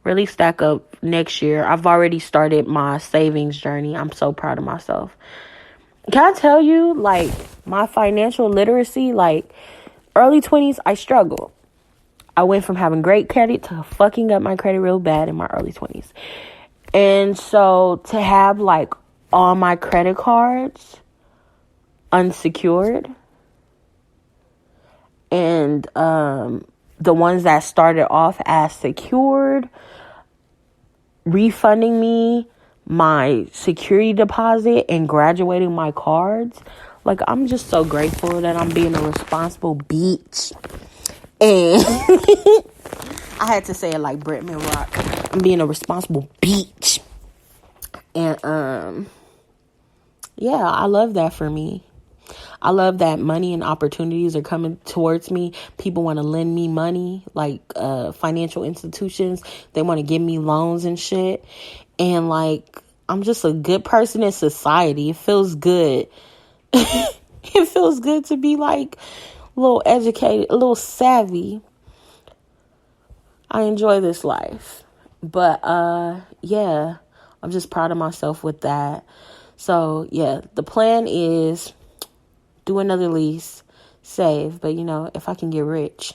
really stack up next year. I've already started my savings journey. I'm so proud of myself. Can I tell you, like, my financial literacy, like, early 20s, I struggled. I went from having great credit to fucking up my credit real bad in my early 20s. And so to have, like, all my credit cards unsecured, and the ones that started off as secured, refunding me my security deposit and graduating my cards. Like, I'm just so grateful that I'm being a responsible bitch. And I had to say it like Bretman Rock. I'm being a responsible bitch. And yeah, I love that for me. I love that money and opportunities are coming towards me. People want to lend me money, like financial institutions. They want to give me loans and shit. And like, I'm just a good person in society. It feels good. It feels good to be like a little educated, a little savvy. I enjoy this life. But yeah, I'm just proud of myself with that. So yeah, the plan is do another lease, save. But you know, if I can get rich,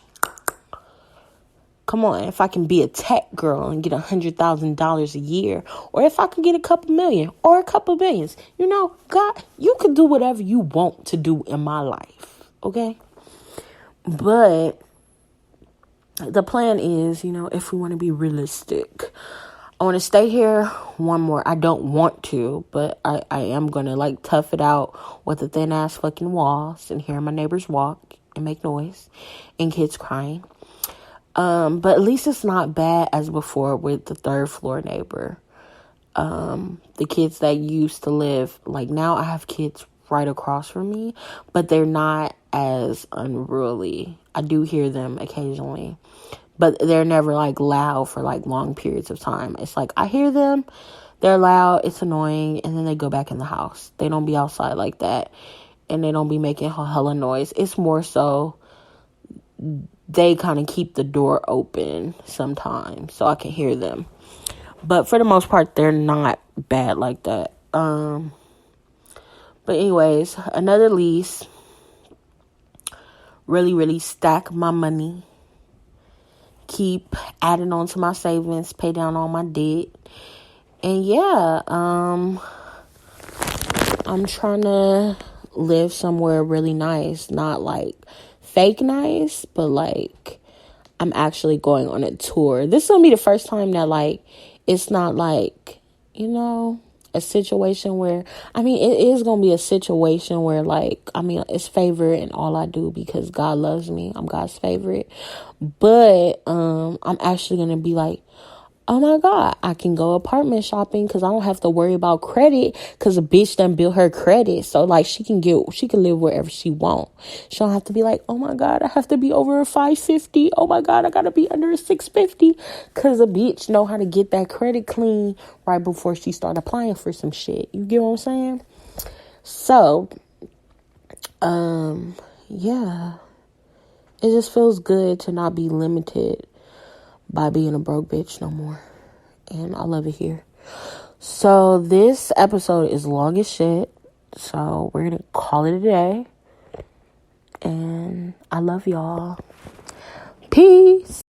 come on, if I can be a tech girl and get $100,000 a year, or if I can get a couple million or a couple billions, you know, God, you can do whatever you want to do in my life, okay? But the plan is, you know, if we want to be realistic, I want to stay here one more. I don't want to, but I am going to like tough it out with the thin ass fucking walls and hear my neighbors walk and make noise and kids crying. But at least it's not bad as before with the third floor neighbor. the kids that used to live, like now I have kids right across from me, but they're not as unruly. I do hear them occasionally, but they're never like loud for like long periods of time. It's like I hear them, they're loud, it's annoying, and then they go back in the house. They don't be outside like that, and they don't be making hella noise. It's more so they kind of keep the door open sometimes so I can hear them. But for the most part, they're not bad like that. But anyways, another lease. Really, really stack my money. Keep adding on to my savings. Pay down all my debt. And yeah, I'm trying to live somewhere really nice. Not like fake nice, but like I'm actually going on a tour. This is going to be the first time that like it's not like, a situation where, it is going to be a situation where like, it's favorite and all I do because God loves me. I'm God's favorite. But I'm actually going to be like, oh my God, I can go apartment shopping because I don't have to worry about credit because a bitch done built her credit. So like she can live wherever she want. She don't have to be like, oh my God, I have to be over a 550. Oh my God, I got to be under a 650 because a bitch know how to get that credit clean right before she start applying for some shit. You get what I'm saying? So, yeah, it just feels good to not be limited by being a broke bitch no more. And I love it here. So this episode is long as shit. So we're going to call it a day. And I love y'all. Peace.